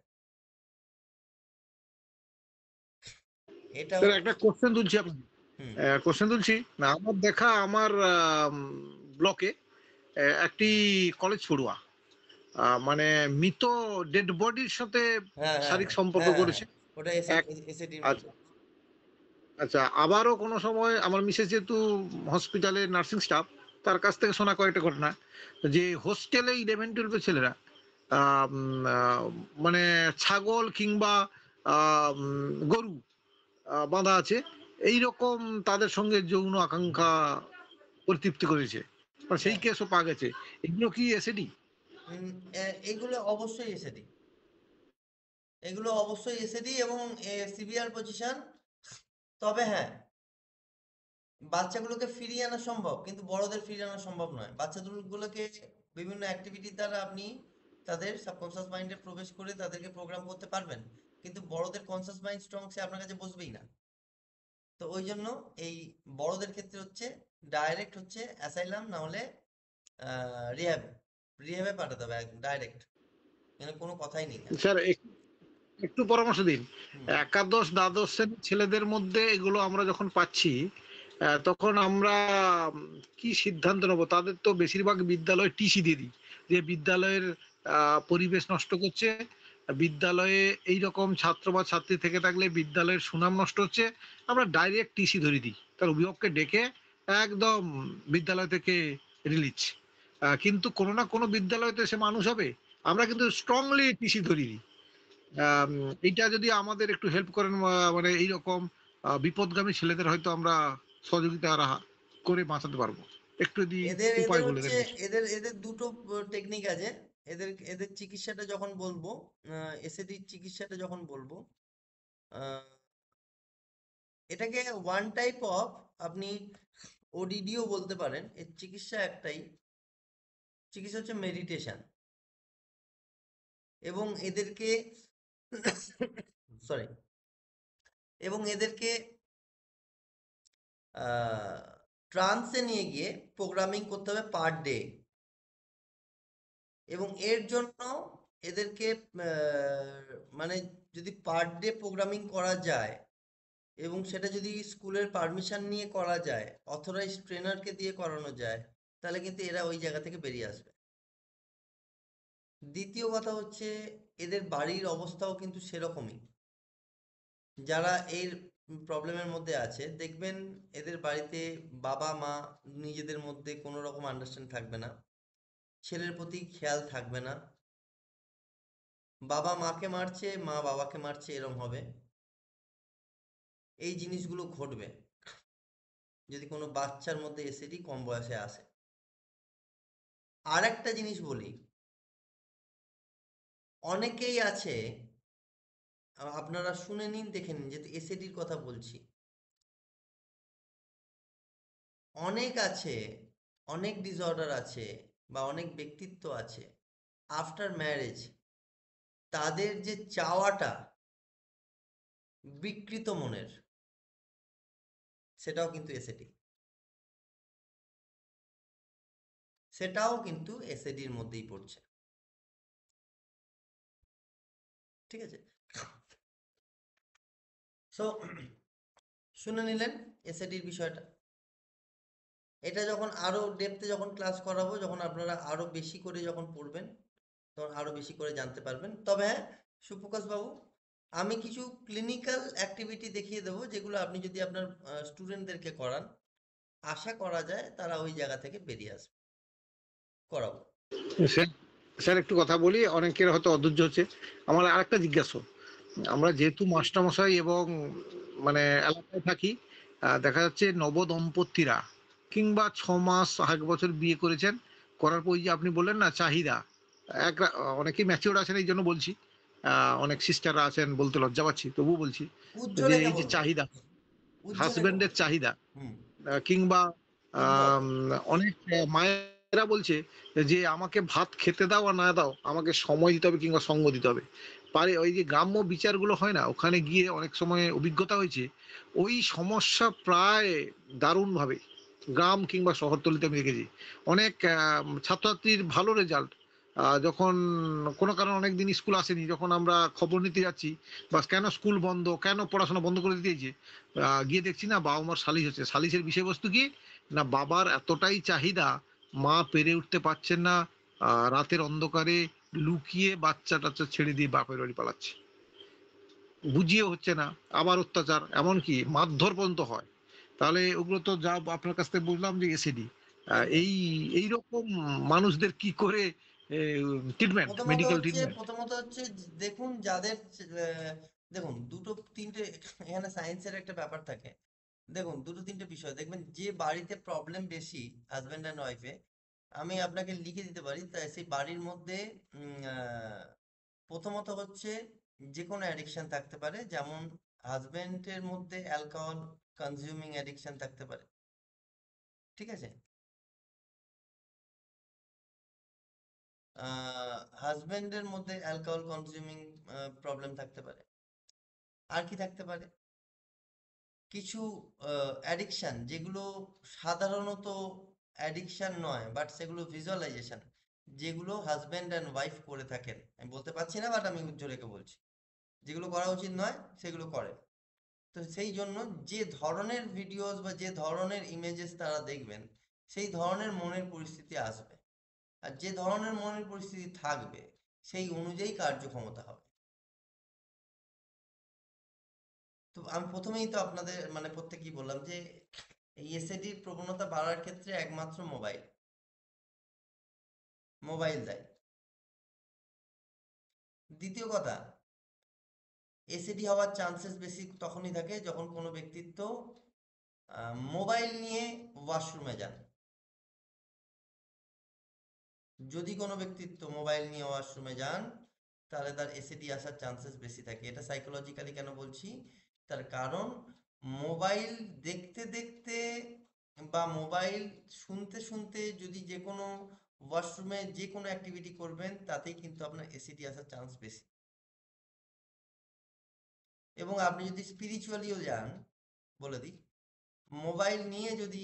এটা স্যার একটা কোশ্চেন তুলছি আপনাকে, হুম কোশ্চেন তুলছি না। আমার দেখা আমার ব্লকে একটি কলেজ পড়ুয়া মানে মৃত ডেড বডির সাথে হ্যাঁ হ্যাঁ শারীরিক হ্যাঁ সম্পর্ক হ্যাঁ হ্যাঁ করেছে। ওটা এক এসএডির আচ্ছা মধ্যে। আচ্ছা, আবারও কোনো সময় আমার মিসেস যেহেতু হসপিটালে নার্সিং স্টাফ, তার কাছ থেকে শোনা কয়েকটা ঘটনা যে হোস্টেলে 11-12 ছেলেরা মানে ছাগল কিংবা গরু বাঁধা আছে, এইরকম তাদের সঙ্গে যৌন আকাঙ্ক্ষা পরিতৃপ্তি করেছে, মানে সেই হ্যাঁ, কেসও পাওয়া গেছে। এগুলো কি এসএডি? এগুলো অবশ্যই এসএডি। এগুলো অবশ্যই এসএডি এবং সিভিয়ার পজিশন। তবে হ্যাঁ, বাচ্চাগুলোকে ফিরিয়ে আনা সম্ভব, কিন্তু বড়দের ফিরিয়ে আনা সম্ভব নয়। বাচ্চাগুলোকে বিভিন্ন অ্যাক্টিভিটির দ্বারা আপনি তাদের সাবকনসিয়াস মাইন্ডে প্রবেশ করে তাদেরকে প্রোগ্রাম করতে পারবেন, কিন্তু বড়দের কনসিয়াস মাইন্ড স্ট্রং, সে আপনার কাছে বসবেই না। তো ওই জন্য এই বড়দের ক্ষেত্রে হচ্ছে ডাইরেক্ট হচ্ছে অ্যাসাইলাম, না হলে রিহ্যাব। রিহ্যাবে পাঠাতে হবে ডাইরেক্ট, এখানে কোনো কথাই নেই। স্যার একটু পরামর্শ দিন। হুম একাদশ দ্বাদশ শ্রেণীর ছেলেদের মধ্যে এগুলো আমরা যখন পাচ্ছি, তখন আমরা কি সিদ্ধান্ত নেবো? তাদের তো বেশিরভাগ বিদ্যালয় টিসি দিয়ে দিই, যে বিদ্যালয়ের পরিবেশ নষ্ট করছে, বিদ্যালয়ে এইরকম ছাত্র বা ছাত্রী থেকে থাকলে বিদ্যালয়ের সুনাম নষ্ট হচ্ছে, আমরা ডাইরেক্ট টিসি ধরিয়ে দিই, তার অভিভাবককে ডেকে একদম বিদ্যালয় থেকে রিলিজ। কিন্তু কোনো না কোনো বিদ্যালয়তে সে মানুষ হবে, আমরা কিন্তু স্ট্রংলি টিসি ধরিয়ে দিই। আম, এইটা যদি আমাদের একটু হেল্প করেন, মানে এইরকম বিপদগামী ছেলেদের হয়তো আমরা সহযোগিতা করে বাঁচাতে পারবো। একটু যদি এদের এদের উপায় বলে হচ্ছে দেন কিছু। এদের এদের দুটো টেকনিক আছে। এদের এদের চিকিৎসাটা যখন বলবো, এসএডির চিকিৎসাটা যখন বলবো, আহ, এটাকে ওয়ান টাইপ অফ, আপনি ওডিডিও বলতে পারেন। এর চিকিৎসা একটাই, চিকিৎসা হচ্ছে মেডিটেশন। এবং এদেরকে সরি, এবং এদেরকে ট্রান্সে নিয়ে গিয়ে প্রোগ্রামিং করতে হবে পার ডে। এবং এর জন্য এদেরকে মানে যদি পার ডে প্রোগ্রামিং করা যায়, এবং সেটা যদি স্কুলের পারমিশন নিয়ে করা যায়, অথরাইজড ট্রেনারকে দিয়ে করানো যায়, তাহলে কিন্তু এরা ওই জায়গা থেকে বেরিয়ে আসবে। দ্বিতীয় কথা হচ্ছে, এদের বাড়ির অবস্থাও কিন্তু সেরকমই। যারা এর প্রবলেমের মধ্যে আছে, দেখবেন এদের বাড়িতে বাবা মা নিজেদের মধ্যে কোনো রকম আন্ডারস্ট্যান্ড থাকবে না, ছেলের প্রতি খেয়াল থাকবে না, বাবা মাকে মারছে, মা বাবাকে মারছে, এরম হবে। এই জিনিসগুলো ঘটবে যদি কোনো বাচ্চার মধ্যে এসিডি কম বয়সে আসে। আর একটা জিনিস বলি, অনেকেই আছে, আপনারা শুনে নিন, দেখে নিন, যেহেতু এসিডির কথা বলছি। অনেক আছে, অনেক ডিসঅর্ডার আছে, বা অনেক ব্যক্তিত্ব আছে, আফটার ম্যারেজ তাদের যে চাওয়াটা বিকৃত মনের, সেটাও কিন্তু এসিডি, সেটাও কিন্তু এসিডির মধ্যেই পড়ছে। ঠিক আছে? সো শুনে নিলেন এসিডির বিষয়টা। এটা যখন আরো ডেপথে যখন ক্লাস করাবো, যখন আপনারা আরো বেশি করে যখন পড়বেন, তখন আরো বেশি করে জানতে পারবেন। তবে হ্যাঁ, সুপ্রকাশ বাবু, আমি কিছু ক্লিনিক্যাল অ্যাক্টিভিটি দেখিয়ে দেবো, যেগুলো আপনি যদি আপনার স্টুডেন্টদেরকে করান, আশা করা যায় তারা ওই জায়গা থেকে বেরিয়ে আসবে। করাবো। স্যার, স্যার একটু কথা বলি, অনেকের হয়তো অধৈর্য হচ্ছে। আমার আরেকটা জিজ্ঞাসা, আমরা যেহেতু মাস্টারমশাই এবং মানে এলাকায় থাকি, দেখা যাচ্ছে নবদম্পতিরা কিংবা 6 মাস 1 বছর বিয়ে করেছেন, করার পর ওই যে আপনি বললেন না চাহিদা, অনেকেই ম্যাচিওর আছেন, এই জন্য বলছি, অনেক সিস্টাররা আছেন, বলতে লজ্জা পাচ্ছি তবুও বলছি, যে উজ্জ্বলেখা এই যে বলুন, চাহিদা, উজ্জ্বলেখা হাজবেন্ডের বলুন। চাহিদা, হুম। কিংবা ইম্পর্টেন্ট। অনেক মায়েরা বলছে যে আমাকে ভাত খেতে দাও আর না দাও, আমাকে সময় দিতে হবে কিংবা সঙ্গ দিতে হবে। পারে ওই যে গ্রাম্য বিচারগুলো হয় না, ওখানে গিয়ে অনেক সময় অভিজ্ঞতা হয়েছে, ওই সমস্যা প্রায় দারুণভাবে গ্রাম কিংবা শহরতলিতে আমি দেখেছি। অনেক ছাত্রছাত্রীর ভালো রেজাল্ট, যখন কোনো কারণে অনেক দিন স্কুল আসেনি, যখন আমরা খবর নিতে যাচ্ছি বা কেন স্কুল বন্ধ, কেন পড়াশোনা বন্ধ করে দিয়েছে, গিয়ে দেখছি না বাবা মার সালিশ হচ্ছে। সালিশের বিষয়বস্তু কি না, বাবার এতটাই চাহিদা, মা পেরে উঠতে পারছেন না, রাতের অন্ধকারে লুকিয়ে বাচ্চা টাচ্চা ছেড়ে দিয়ে বাপের বাড়ি পালাচ্ছে, বুঝিয়ে হচ্ছে না, আবার অত্যাচার, এমনকি মারধর পর্যন্ত হয়। তাহলে ওগুলো তো যা আপনার কাছ থেকে বুঝলাম যে এসিডি। একদম। এই এইরকম মানুষদের কি করে ট্রিটমেন্ট, মেডিকেল ট্রিটমেন্ট? প্রথমত হচ্ছে, দেখুন যাদের দেখুন দুটো তিনটে, এখানে সায়েন্সের একটা ব্যাপার থাকে। দেখুন দুটো তিনটে বিষয় দেখবেন, যে বাড়িতে প্রবলেম বেশি হাজব্যান্ড অ্যান্ড ওয়াইফে, আমি আপনাকে লিখে দিতে পারি, তাই সেই বাড়ির মধ্যে প্রথমত হচ্ছে যে কোনো অ্যাডিকশন থাকতে পারে। যেমন হাজব্যান্ডের মধ্যে অ্যালকোহল কনজিউমিং অ্যাডিকশন থাকতে পারে। ঠিক আছে? হাজব্যান্ডের মধ্যে অ্যালকোহল কনজিউমিং প্রবলেম থাকতে পারে। আর কি থাকতে পারে? কিছু অ্যাডিকশন যেগুলো সাধারণত অ্যাডিকশন নয়, বাট সেগুলো ভিজুয়ালাইজেশন, যেগুলো হাজব্যান্ড অ্যান্ড ওয়াইফ করে থাকেন। আমি বলতে পারছি না, বাট আমি উজ্জ্ব রেখে বলছি, যেগুলো করা উচিত নয় সেগুলো করে। তো সেই জন্য যে ধরনের ভিডিওস বা যে ধরনের ইমেজেস তারা দেখবেন, সেই ধরনের মনের পরিস্থিতি আসবে। আর যে ধরনের মনের পরিস্থিতি থাকবে, সেই অনুযায়ী কার্যক্ষমতা হবে। তো আমি প্রথমেই তো আপনাদের মানে প্রত্যেকেই বললাম যে এই এসএডির প্রবণতা বাড়ার ক্ষেত্রে একমাত্র মোবাইল দেয়। দ্বিতীয় কথা, এসএডি হওয়ার চান্সেস বেশি তখনই থাকে যখন কোনো ব্যক্তিত্ব মোবাইল নিয়ে ওয়াশরুমে যান। যদি কোনো ব্যক্তিত্ব মোবাইল নিয়ে ওয়াশরুমে যান তাহলে তার এসিডি আসার চান্সেস বেশি থাকে। এটা সাইকোলজিক্যালি কেন বলছি, তার কারণ মোবাইল দেখতে দেখতে বা মোবাইল শুনতে শুনতে যদি যে কোনো ওয়াশরুমে যে কোনো অ্যাক্টিভিটি করবেন তাতেই কিন্তু আপনার এসিডি আসার চান্স বেশি। এবং আপনি যদি স্পিরিচুয়ালিও যান, বলে দিই, মোবাইল নিয়ে যদি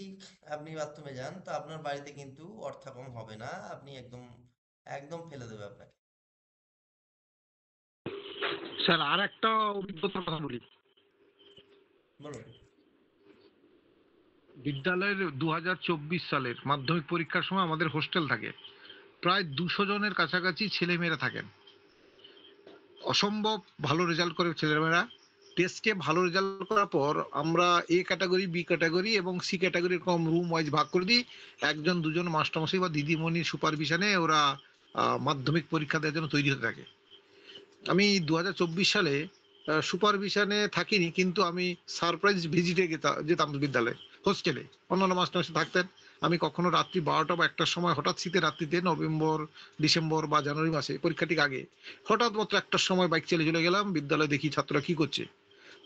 আপনি বাথরুমে যান তো আপনার বাড়িতে কিন্তু অর্থাগম হবে না, আপনি একদম একদম ফেলে দেবে আপনাকে। স্যার আর একটা অভিজ্ঞতার কথা বলি। বলুন। বিদ্যালয়ের 2024 সালের মাধ্যমিক পরীক্ষার সময় আমাদের হোস্টেল থাকে, প্রায় 200 জনের কাছাকাছি ছেলেমেয়েরা থাকেন। অসম্ভব ভালো রেজাল্ট করে ছেলেমেয়েরা। টেস্টে ভালো রেজাল্ট করার পর আমরা এ ক্যাটাগরি, বি ক্যাটাগরি এবং সি ক্যাটাগরি এরকম রুম ওয়াইজ ভাগ করে দিই। একজন দুজন মাস্টারমশাই বা দিদিমণির সুপারভিশনে ওরা মাধ্যমিক পরীক্ষা দেওয়ার জন্য তৈরি হতে থাকে। আমি 2024 সালে সুপারভিশনে থাকিনি, কিন্তু আমি সারপ্রাইজ ভিজিটে যেতাম বিদ্যালয়ে হোস্টেলে। অন্যান্য মাস্টারমশাই থাকতেন। আমি কখনো রাত্রি 12টা বা 1টার সময় হঠাৎ শীতের রাত্রিতে নভেম্বর, ডিসেম্বর বা জানুয়ারি মাসে পরীক্ষা ঠিক আগে হঠাৎ মাত্র 1টার সময় বাইক চালিয়ে চলে গেলাম বিদ্যালয়ে, দেখি ছাত্ররা কি করছে।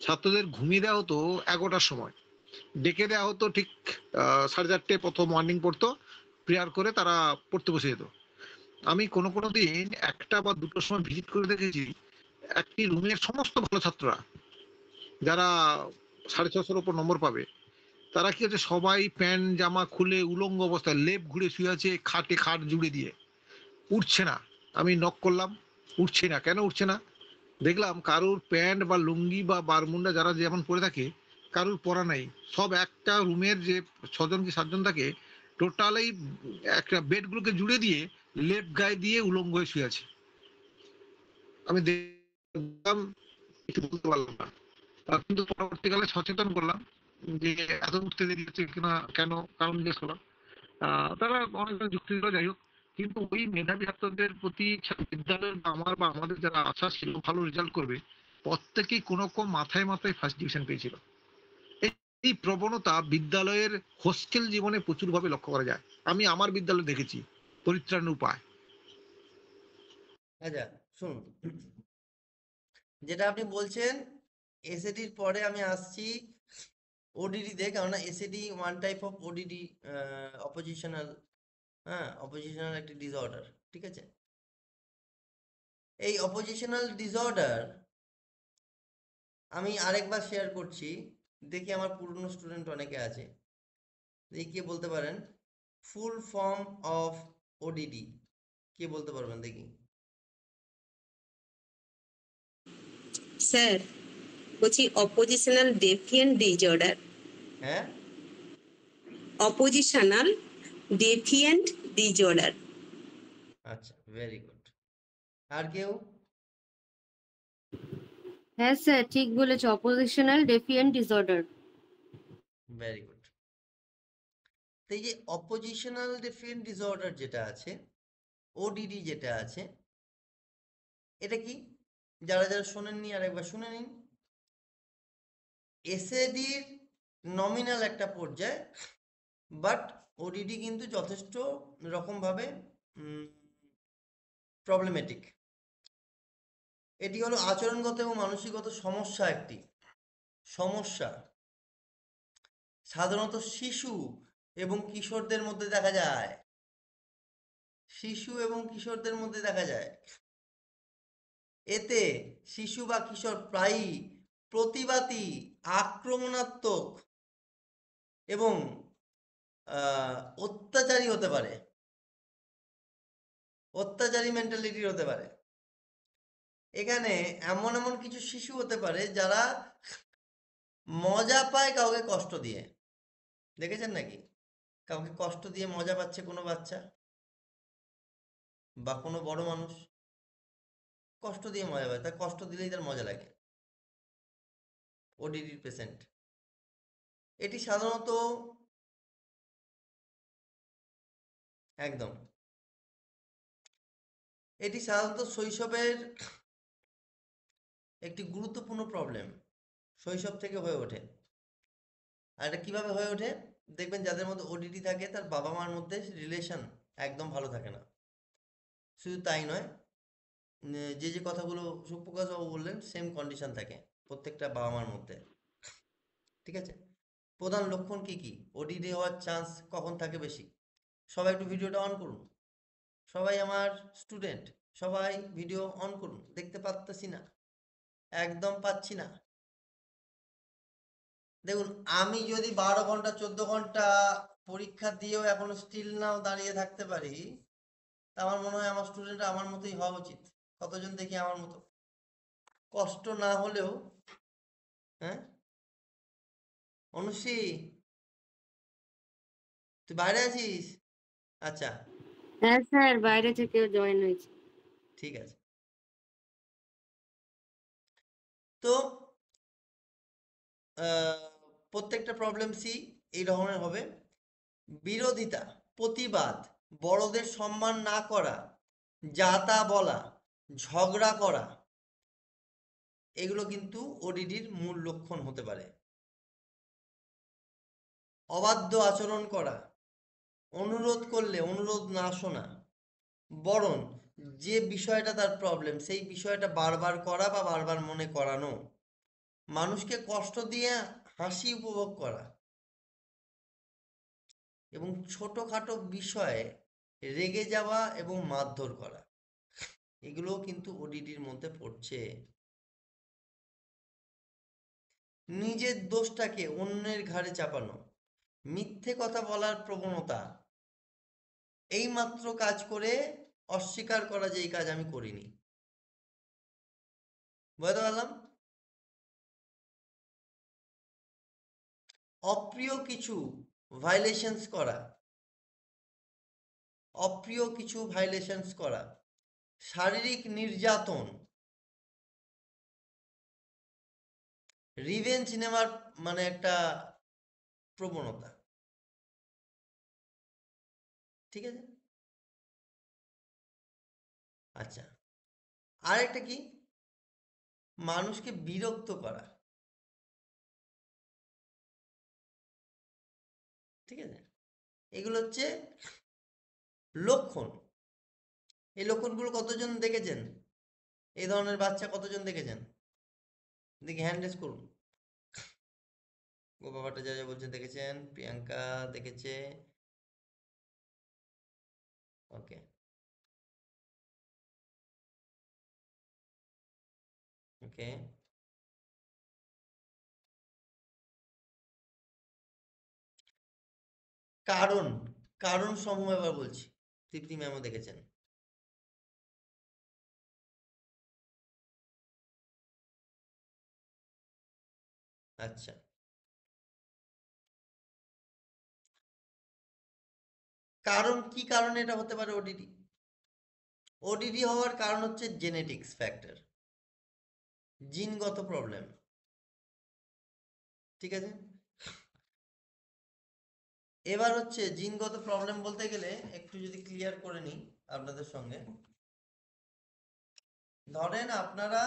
ছাত্রদের ঘুমিয়ে দেওয়া হতো 11টার সময়, ডেকে দেওয়া হতো ঠিক 4:30 প্রথম মর্নিং পড়তো, প্রেয়ার করে তারা পড়তে বসে যেত। আমি কোনো কোনো দিন 1টা বা 2টোর সময় ভিজিট করে দেখেছি একটি রুমের সমস্ত ভালো ছাত্ররা যারা 650-র উপর নম্বর পাবে, তারা কি হচ্ছে সবাই প্যান্ট জামা খুলে উলঙ্গ অবস্থায় লেপ ঘুরে শুয়ে আছে খাটে, খাট জুড়ে দিয়ে, উঠছে না। আমি নক করলাম, উঠছে না। কেন উঠছে না? দেখলাম কারুর প্যান্ট বা লুঙ্গি বা বারমুন্ডা যারা যেমন পরে থাকে কারুর পরা নাই। সব একটা রুমের যে 6জন কি 7জন থাকে টোটালি একটা বেডগুলোকে জুড়ে দিয়ে লেপ গায়ে দিয়ে উলঙ্গ হয়ে শুয়ে আছে। আমি দেখলাম, কিছু বলতে পারলাম না। কিন্তু পরবর্তীকালে সচেতন করলাম যে এত উঠতে দেরি হচ্ছে কিনা, কেন, কারণ জিজ্ঞেস করলাম। তারা অনেক যুক্তি দিল, যাই হোক। কিন্তু ওই মেধাবী ছাত্রদের প্রতি বিদ্যালয়ের বা আমার বা আমাদের যারা আশা ছিল ভালো রেজাল্ট করবে, প্রত্যেকেই কোনো রকম মাথায় মাথায় ফার্স্ট ডিভিশন পেয়েছিল। এই এই প্রবণতা বিদ্যালয়ের হোস্টেল জীবনে প্রচুরভাবে লক্ষ্য করা যায়। আমি আমার বিদ্যালয়ে দেখেছি পরিত্রাণের উপায়। আচ্ছা, শুনুন, যেটা আপনি বলছেন এসএডির পরে আমি আসছি ওডিডি তে, কারণ SAD one type of ODD, oppositional, হ্যাঁ, অপোজিশনাল একটি ডিসঅর্ডার, ঠিক আছে। এই অপোজিশনাল ডিসঅর্ডার আমি আরেকবার শেয়ার করছি, দেখি আমার পুরনো স্টুডেন্ট অনেকে আছে, দেখি কে বলতে পারেন ফুল ফর্ম অফ ওডিডি, কে বলতে পারবেন দেখি। স্যার বলছি অপোজিশনাল ডেফিয়েন্ট ডিসঅর্ডার। হ্যাঁ, অপোজিশনাল ডেফিয়েন্ট ডিসঅর্ডার। আচ্ছা, ভেরি গুড। আর কেউ? হ্যাঁ স্যার, ঠিক বলেছ, oppositional defiant disorder. Very good. তো এই যে অপোজিশনাল ডেফিয়েন্ট ডিসঅর্ডার যেটা আছে, ওডিডি যেটা আছে, এটা কি? যারা যারা শোনেননি আর একবার শুনে নিন। এসএডির নমিনাল একটা পর্যায়, বাট ওডিডি কিন্তু যথেষ্ট রকমভাবে প্রবলেমেটিক। এটি হলো আচরণগত এবং মানসিকগত সমস্যা, একটি সমস্যা সাধারণত শিশু এবং কিশোরদের মধ্যে দেখা যায়। শিশু এবং কিশোরদের মধ্যে দেখা যায়। এতে শিশু বা কিশোর প্রায়ই প্রতিবাদী, আক্রমণাত্মক এবং অত্যাচারী হতে পারে, অত্যাচারী মেন্টালিটির হতে পারে। এখানে এমন এমন কিছু শিশু হতে পারে যারা মজা পায় কাউকে কষ্ট দিয়ে। দেখেছেন নাকি কাউকে কষ্ট দিয়ে মজা পাচ্ছে কোনো বাচ্চা বা কোনো বড় মানুষ? কষ্ট দিয়ে মজা পায়, তার কষ্ট দিলেই তার মজা লাগে। ওডিডির পেশেন্ট। এটি সাধারণত একদম এটি সাধারণত শৈশবের একটি গুরুত্বপূর্ণ প্রবলেম, শৈশব থেকে হয়ে ওঠে। আর এটা কিভাবে হয়ে ওঠে? দেখবেন যাদের মধ্যে ওডিডি থাকে তার বাবা মার মধ্যে রিলেশন একদম ভালো থাকে না। শুধু তাই নয়, যে যে কথাগুলো সুপ্রকাশবাবু বললেন সেম কন্ডিশন থাকে প্রত্যেকটা বাবা মার মধ্যে। ঠিক আছে, প্রধান লক্ষণ কি কি, ওডিডি হওয়ার চান্স কখন থাকে বেশি? সবাই একটু ভিডিওটা অন করুন, সবাই আমার স্টুডেন্ট, সবাই ভিডিও অন করুন। দেখতে পাচ্ছি না, একদম পাচ্ছি না। দেখুন, আমি যদি 12 ঘন্টা 14 ঘন্টা পরীক্ষা দিয়েও এখনো স্টিল নাও দাঁড়িয়ে থাকতে পারি, তা আমার মনে হয় আমার স্টুডেন্ট আমার মতোই হওয়া উচিত। কতজন দেখি আমার মতো, কষ্ট না হলেও। হ্যাঁ অনুশ্রী, তুই বাইরে আছিস? আচ্ছা, হ্যাঁ স্যার, বাইরে থেকেও জয়েন হয়েছে। ঠিক আছে। তো প্রত্যেকটা প্রবলেম সি এই ধরনের হবে। বিরোধিতা, প্রতিবাদ, বড়দের সম্মান না করা, যা তা বলা, ঝগড়া করা, এগুলো কিন্তু ওডিডির মূল লক্ষণ হতে পারে। অবাধ্য আচরণ করা, অনুরোধ করলে অনুরোধ না শোনা, বরং যে বিষয়টা তার প্রবলেম সেই বিষয়টা বারবার করা বা বারবার মনে করানো, মানুষকে কষ্ট দিয়ে হাসি উপভোগ করা, এবং ছোটখাটো বিষয়ে রেগে যাওয়া এবং মারধর করা, এগুলোও কিন্তু ওডিডির মধ্যে পড়ছে। নিজের দোষটাকে অন্যের ঘাড়ে চাপানো, মিথ্যে কথা বলার প্রবণতা, এই মাত্র কাজ করে অস্বীকার করা যে এই কাজ আমি করিনি। বুঝতে পারলাম? অপ্রিয় কিছু ভাইলেশনস করা, অপ্রিয় কিছু ভাইলেশনস করা, শারীরিক নির্যাতন, রিভেঞ্জ নেওয়ার মানে একটা প্রবণতা। ঠিক আছে, আচ্ছা, আরেকটা কি, মানুষকে বিরক্ত করা। ঠিক আছে, এগুলো হচ্ছে লক্ষণ। এই লক্ষণগুলো কতজন দেখেছেন? এই ধরনের বাচ্চা কতজন দেখেছেন? দেখি হ্যান্ড রেজ করুন। গোপা ভট্টাচার্য বলছেন দেখেছেন, প্রিয়াঙ্কা দেখেছে, ওকে। ওকে, কারণ, কারণ সমূহ এবার বলছি। তৃপ্তি ম্যামও দেখেছেন। আচ্ছা, কারণ কি কারণে এটা হতে পারে ওডিডি? ওডিডি হওয়ার কারণ হচ্ছে জেনেটিক্স ফ্যাক্টর, জিনগত প্রবলেম। ঠিক আছে, এবার হচ্ছে জিনগত প্রবলেম বলতে গেলে একটু যদি ক্লিয়ার করে নিই আপনাদের সঙ্গে। ধরেন আপনারা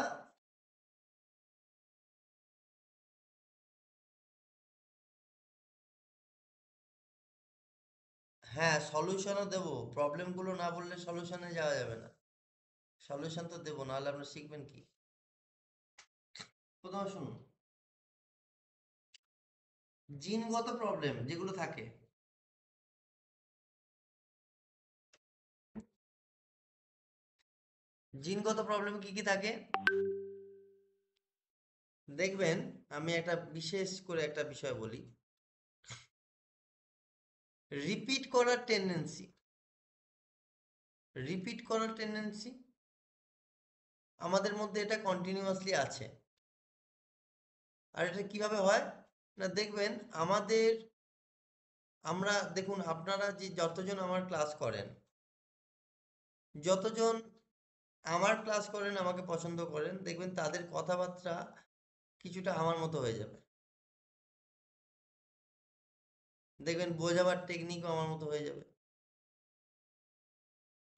হ্যাঁ সলিউশনও দেবো, প্রবলেমগুলো না বললে সলিউশনে যাওয়া যাবে না। সলিউশন তো দেবো, নাহলে আপনারা শিখবেন কি? প্রথমে শুনুন, জিনগত প্রবলেম যেগুলো থাকে, জিনগত প্রবলেম কি কি থাকে দেখবেন। আমি একটা বিশেষ করে একটা বিষয় বলি, রিপিট করার টেন্ডেন্সি। রিপিট করার টেন্ডেন্সি আমাদের মধ্যে এটা কন্টিনিউয়াসলি আছে। আর এটা কিভাবে হয় না, দেখবেন আমাদের, আমরা দেখুন আপনারা যে যতজন আমার ক্লাস করেন, যতজন আমার ক্লাস করেন আমাকে পছন্দ করেন, দেখবেন তাদের কথাবার্তা কিছুটা আমার মতো হয়ে যাবে। দেখবেন বোঝাবার টেকনিকও আমার মতো হয়ে যাবে,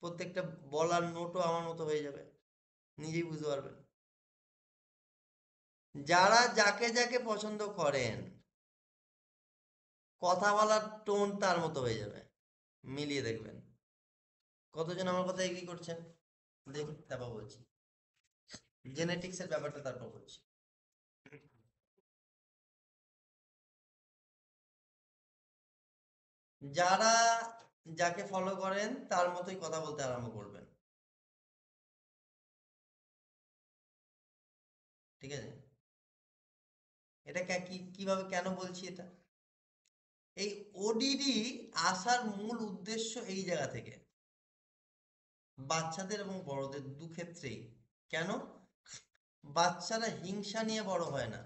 প্রত্যেকটা বলার নোটও আমার মতো হয়ে যাবে, নিজেই বুঝতে পারবেন। যারা যাকে যাকে পছন্দ করেন, কথা বলার টোন তার মতো হয়ে যাবে, মিলিয়ে দেখবেন। কতজন আমার কথা এগ্রি করছেন দেখুন, তারপর বলছি জেনেটিক্সের ব্যাপারটা, তারপর বলছি। যারা যাকে ফলো করেন তার মতোই কথা বলতে আরম্ভ করবেন, ঠিক আছে? এটা কিভাবে কেন বলছি এটা? এই ওডিডি আসার মূল উদ্দেশ্য এই জায়গা থেকে, বাচ্চাদের এবং বড়দের দু ক্ষেত্রেই। কেন? বাচ্চারা হিংসা নিয়ে বড় হয় না,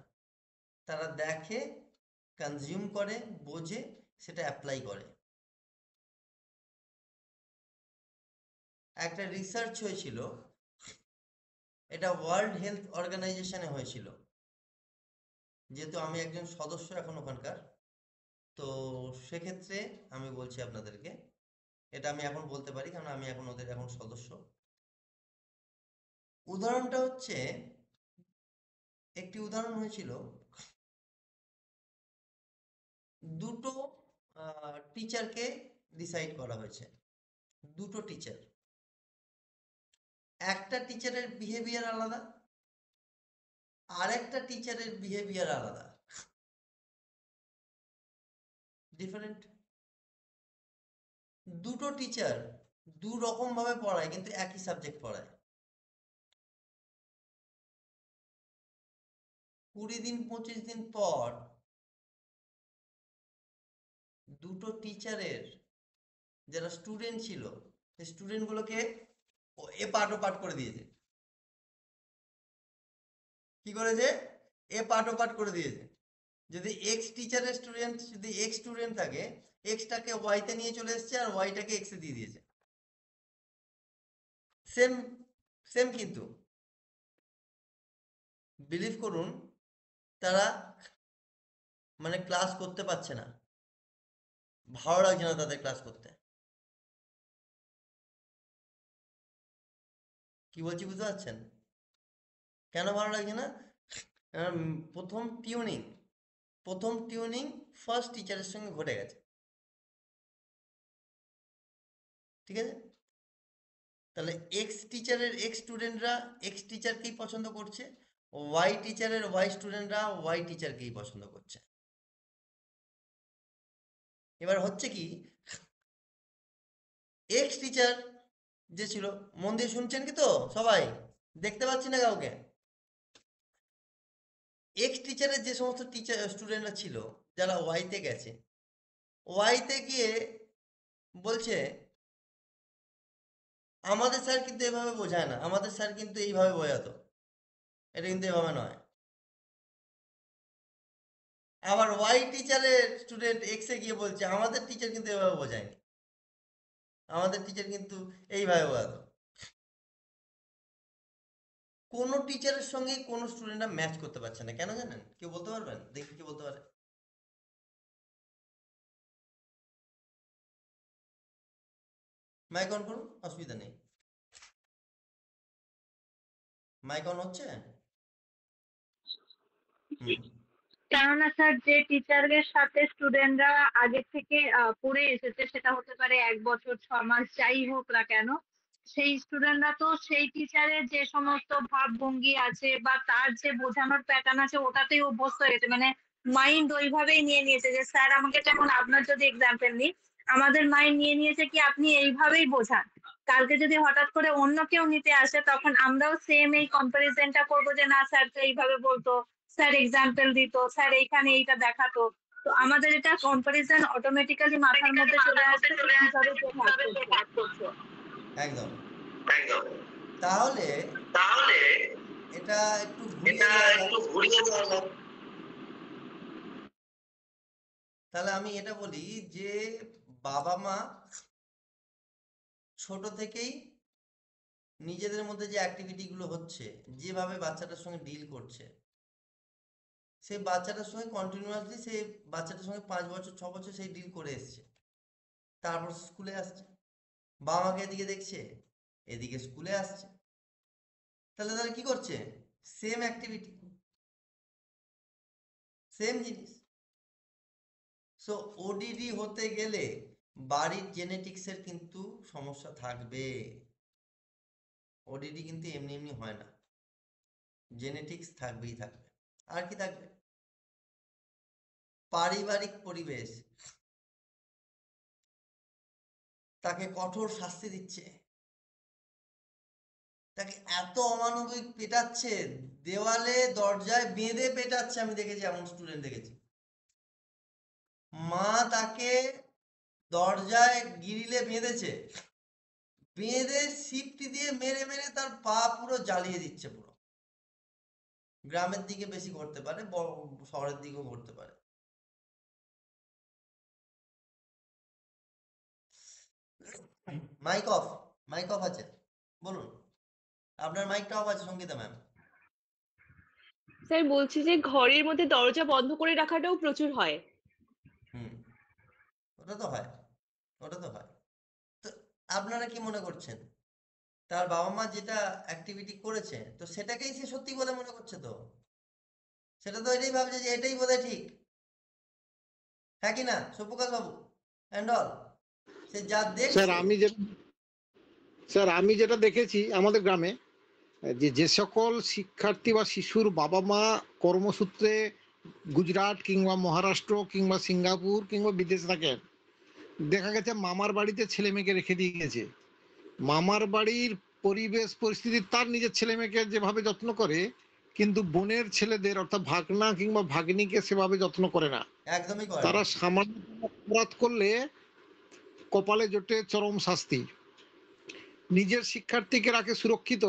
তারা দেখে, কনজিউম করে, বোঝে, সেটা অ্যাপ্লাই করে। একটা রিসার্চ হয়েছিল, এটা ওয়ার্ল্ড হেলথ অর্গানাইজেশনে হয়েছিল, যেহেতু আমি একজন সদস্য এখন ওখানকার, তো সেক্ষেত্রে আমি বলছি আপনাদেরকে, এটা আমি এখন বলতে পারি কারণ আমি এখন ওদের এখন সদস্য। উদাহরণটা হচ্ছে, একটি উদাহরণ হয়েছিল, দুটো টিচারকে ডিসাইড করা হয়েছে, দুটো টিচার, একটা টিচারের বিহেভিয়ার আলাদা, আরেকটা টিচারের বিহেভিয়ার আলাদা, ডিফারেন্ট। দুটো টিচার দু রকম ভাবে পড়ায় কিন্তু একই সাবজেক্ট পড়ায়। 20 দিন 25 দিন পর দুটো টিচারের যারা স্টুডেন্ট ছিল, সেই স্টুডেন্ট গুলোকে এ পাঠ ও পাঠ করে দিয়েছে। কি করেছে? এ পাঠ ও পাঠ করে দিয়েছে। যদি এক্স টিচারের স্টুডেন্ট, যদি এক্স স্টুডেন্ট থাকে, এক্সটাকে ওয়াইতে নিয়ে চলে এসেছে আর ওয়াইটাকে এক্সে দিয়ে দিয়েছে। সেম সেম, কিন্তু বিলিভ করুন তারা মানে ক্লাস করতে পারছে না, ভালো লাগছে না তাদের ক্লাস করতে। কি বলছি বুঝতে পারছেন? কেন ভালো লাগছে না? প্রথম টিউনিং ফার্স্ট টিচারের সঙ্গে ঘটে গেছে, ঠিক আছে? তাহলে এক্স টিচারের এক্স স্টুডেন্টরা এক্স টিচারকেই পছন্দ করছে, ওয়াই টিচারের ওয়াই স্টুডেন্টরা ওয়াই টিচারকেই পছন্দ করছে। এবার হচ্ছে কি, এক্স টিচার যে ছিল, মন দিয়ে শুনছেন কি তো সবাই? দেখতে পাচ্ছি না কাউকে। এক্স টিচারের যে সমস্ত টিচার স্টুডেন্টরা ছিল যারা ওয়াইতে গেছে, ওয়াইতে গিয়ে বলছে আমাদের স্যার কিন্তু এভাবে বোঝায় না, আমাদের স্যার কিন্তু এইভাবে বোঝাতো, এটা কিন্তু এভাবে নয়। আবার ওয়াই টিচারের স্টুডেন্ট এক্সে গিয়ে বলছে আমাদের টিচার কিন্তু এভাবে বোঝায়নি, আমাদের টিচার কিন্তু এইভাবে বোঝাতো। কোনো টিচারের সঙ্গে কোনো স্টুডেন্টরা ম্যাচ করতে পারছে না, কেন জানেন? কেউ বলতে পারবেন? দেখি কি বলতে পারে। মাইক অন করুন, অসুবিধা নেই। মাইক অন হচ্ছে? কেননা স্যার যে টিচারের সাথে স্টুডেন্টরা আগে থেকে পড়ে এসেছে, সেটা হতে পারে 1 বছর 6 মাস যাই হোক না কেন, সেই স্টুডেন্টরা তো সেই টিচারের যে সমস্ত ভাবভঙ্গি আছে বা তার যে বোঝানোর প্যাটার্ন আছে ওটাতেই অভ্যস্ত হয়ে গেছে, মানে মাইন্ড ওইভাবেই নিয়ে নিয়েছে যে স্যার আমাকে, যেমন আপনার যদি এক্সাম্পল নিই, আমাদের মাইন্ড নিয়ে নিয়েছে কি আপনি এইভাবেই বোঝান। কালকে যদি হঠাৎ করে অন্য কেউ নিতে আসে তখন আমরাও সেম এই কম্পারিজনটা করবো যে না স্যার তো এইভাবে বলতো, স্যার এক্সাম্পল দিত, স্যার এইখানে এইটা দেখাতো। তো আমাদের এটা কম্পারিজন অটোমেটিক্যালি মাথার মধ্যে চলে আসছে যে কিভাবে কে ভাগ করছে। একদম তাহলে এটা একটু ঘুরিয়ে দেওয়া যাক। তাহলে আমি এটা বলি যে বাবা মা ছোট থেকেই নিজেদের মধ্যে যে অ্যাক্টিভিটি গুলো হচ্ছে, যেভাবে বাচ্চাটার সঙ্গে ডিল করছে, সে বাচ্চাটার সঙ্গে কন্টিনিউয়াসলি সে বাচ্চাটার সঙ্গে 5 বছর 6 বছর সেই ডিল করে এসছে, তারপর স্কুলে আসছে, বাবা মাকে এদিকে দেখছে, এদিকে স্কুলে আসছে, তাহলে তারা কি করছে? সেম অ্যাক্টিভিটি, সেম জিনিস। সো ওডিডি হতে গেলে বাড়ির জেনেটিক্সের কিন্তু সমস্যা থাকবে। ওডিডি কিন্তু এমনি এমনি হয় না, জেনেটিক্স থাকবেই থাকবে। আর কি থাকবে? পারিবারিক পরিবেশ তাকে কঠোর শাস্তি দিচ্ছে, তাকে এত অমানবিক পেটাচ্ছে, দেওয়ালে দরজায় বেঁধে পেটাচ্ছে। আমি দেখেছি, এমন স্টুডেন্ট দেখেছি। মা তাকে দরজায় গ্রিলে বেঁধেছে, বেঁধে সিপটি দিয়ে মেরে মেরে তার পা পুরো জ্বালিয়ে দিচ্ছে পুরো। গ্রামের দিকে বেশি ঘটতে পারে, শহরের দিকেও ঘটতে পারে। মাইক অফ, মাইক অফ আছে, বলুন। আপনার মাইকটা অফ আছে সঙ্গীতা ম্যাম। স্যার বলছি যে ঘরের মধ্যে দরজা বন্ধ করে রাখাটাও প্রচুর হয়। হুম, ওটা তো হয়, ওটা তো হয়। তো আপনারা কি মনে করছেন, তার বাবা মা যেটা অ্যাক্টিভিটি করেছে তো সেটাকেই সে সত্যি বলে মনে করছে? তো সেটা তো এটাই ভাবছে যে এটাই বোধহয় ঠিক, হ্যাঁ কি না সুপ্রকাশ বাবু অ্যান্ড অল? সে যা দেখছে। স্যার আমি যেটা দেখেছি আমাদের গ্রামে, যে সকল শিক্ষার্থী বা শিশুর বাবা মা কর্মসূত্রে গুজরাট কিংবা মহারাষ্ট্র কিংবা সিঙ্গাপুর কিংবা বিদেশে থাকেন, দেখা গেছে মামার বাড়িতে ছেলে মেয়েকে রেখে দিয়ে গেছে। মামার বাড়ির পরিবেশ পরিস্থিতি তার নিজের ছেলে মেয়েকে যেভাবে যত্ন করে, কিন্তু বোনের ছেলেদের অর্থাৎ ভাগনা কিংবা ভাগ্নিকে সেভাবে যত্ন করে না। একদমই করে তারা না। সামান্য অপরাধ করলে কপালে জোটে চরম শাস্তি। নিজের শিক্ষার্থীকে রাখে সুরক্ষিত,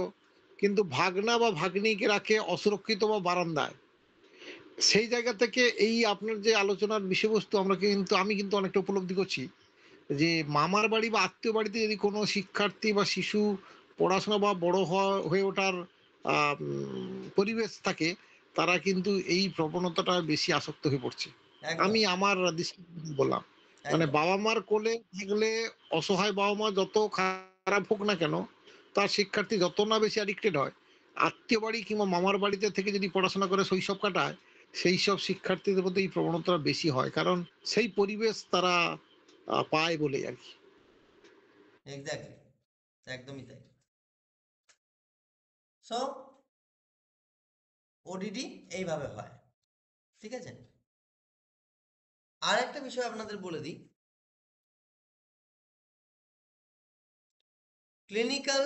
কিন্তু ভাগনা বা ভাগ্নিকে রাখে অসুরক্ষিত বা বারান্দায়। সেই জায়গা থেকে এই আপনার যে আলোচনার বিষয়বস্তু আমি কিন্তু অনেকটা উপলব্ধি করছি যে মামার বাড়ি বা আত্মীয় বাড়িতে যদি কোনো শিক্ষার্থী বা শিশু পড়াশোনা বা বড় হয়ে ওঠার পরিবেশ থাকে, তারা কিন্তু এই প্রবণতাটা বেশি আসক্ত হয়ে পড়ছে। একদম আমি আমার দৃষ্টি বললাম, মানে একদম বাবা মার কোলে থাকলে অসহায় বাবা মা যত খারাপ হোক না কেন, তার শিক্ষার্থী যত না বেশি অ্যাডিক্টেড হয়, আত্মীয় বাড়ি কিংবা মামার বাড়িতে থেকে যদি পড়াশোনা করে শৈশব কাটায়, সেই সব শিক্ষার্থীদের মধ্যে এই প্রবণতা বেশি হয়, কারণ সেই পরিবেশ তারা পায় বলে আর কি। এক্স্যাক্টলি, একদমই তাই। সো ওডিডি এইভাবে হয়, ঠিক আছে? আর একটা বিষয় আপনাদের বলে দিই, ক্লিনিক্যাল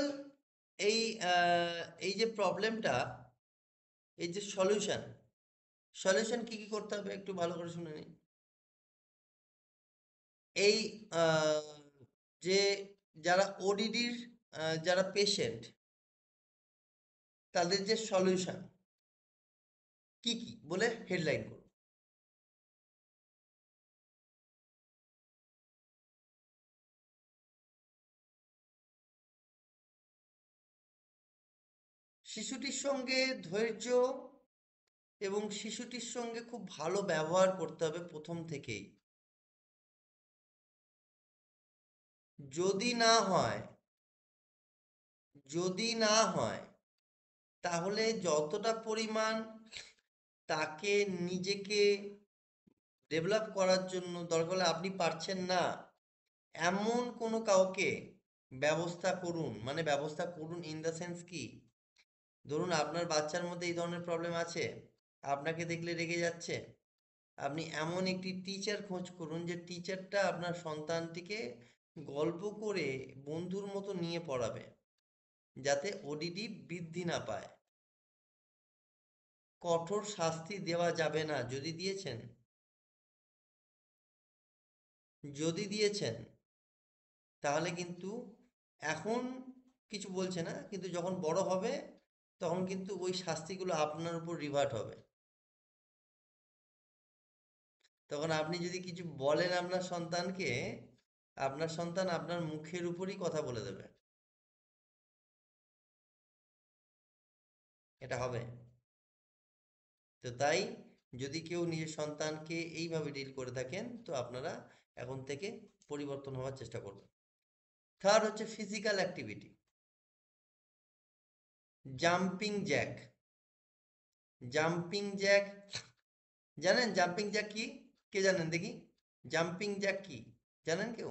এই এই যে প্রবলেমটা, এই যে সলিউশন কি কি করতে হবে একটু ভালো করে শুনে নিন। এই যে যারা ওডিডির যারা পেশেন্ট, তাদের যে সলিউশন কি কি বলে হেডলাইন করুন। শিশুটির সঙ্গে ধৈর্য এবং শিশুটির সঙ্গে খুব ভালো ব্যবহার করতে হবে প্রথম থেকেই। যদি না হয় তাহলে যতটা পরিমাণ তাকে নিজেকে ডেভেলপ করার জন্য দরকার হলে আপনি পারছেন না এমন কোনো কাউকে ব্যবস্থা করুন। মানে ব্যবস্থা করুন ইন দ্য সেন্স কি, ধরুন আপনার বাচ্চার মধ্যে এই ধরনের প্রবলেম আছে, আপনাকে দেখলে রেগে যাচ্ছে, আপনি এমন একটি টিচার খোঁজ করুন যে টিচারটা আপনার সন্তানটিকে গল্প করে বন্ধুর মতো নিয়ে পড়াবে, যাতে ওডিডি বৃদ্ধি না পায়। কঠোর শাস্তি দেওয়া যাবে না। যদি দিয়েছেন তাহলে কিন্তু এখন কিছু বলছে না, কিন্তু যখন বড় হবে তখন কিন্তু ওই শাস্তিগুলো আপনার উপর রিভার্ট হবে। তখন আপনি যদি কিছু বলেন আপনার সন্তানকে, আপনার সন্তান আপনার মুখের উপরই কথা বলে দেবে। এটা হবে। তো তাই যদি কেউ নিজের সন্তানকে এইভাবে ডিল করে থাকেন তো আপনারা এখন থেকে পরিবর্তন হওয়ার চেষ্টা করবেন। থার্ড হচ্ছে physical activity. Jumping Jack. Jumping Jack জানেন? জাম্পিং জ্যাক কি? কে জানেন দেখি? জাম্পিং জ্যাক কি জানেন কেউ?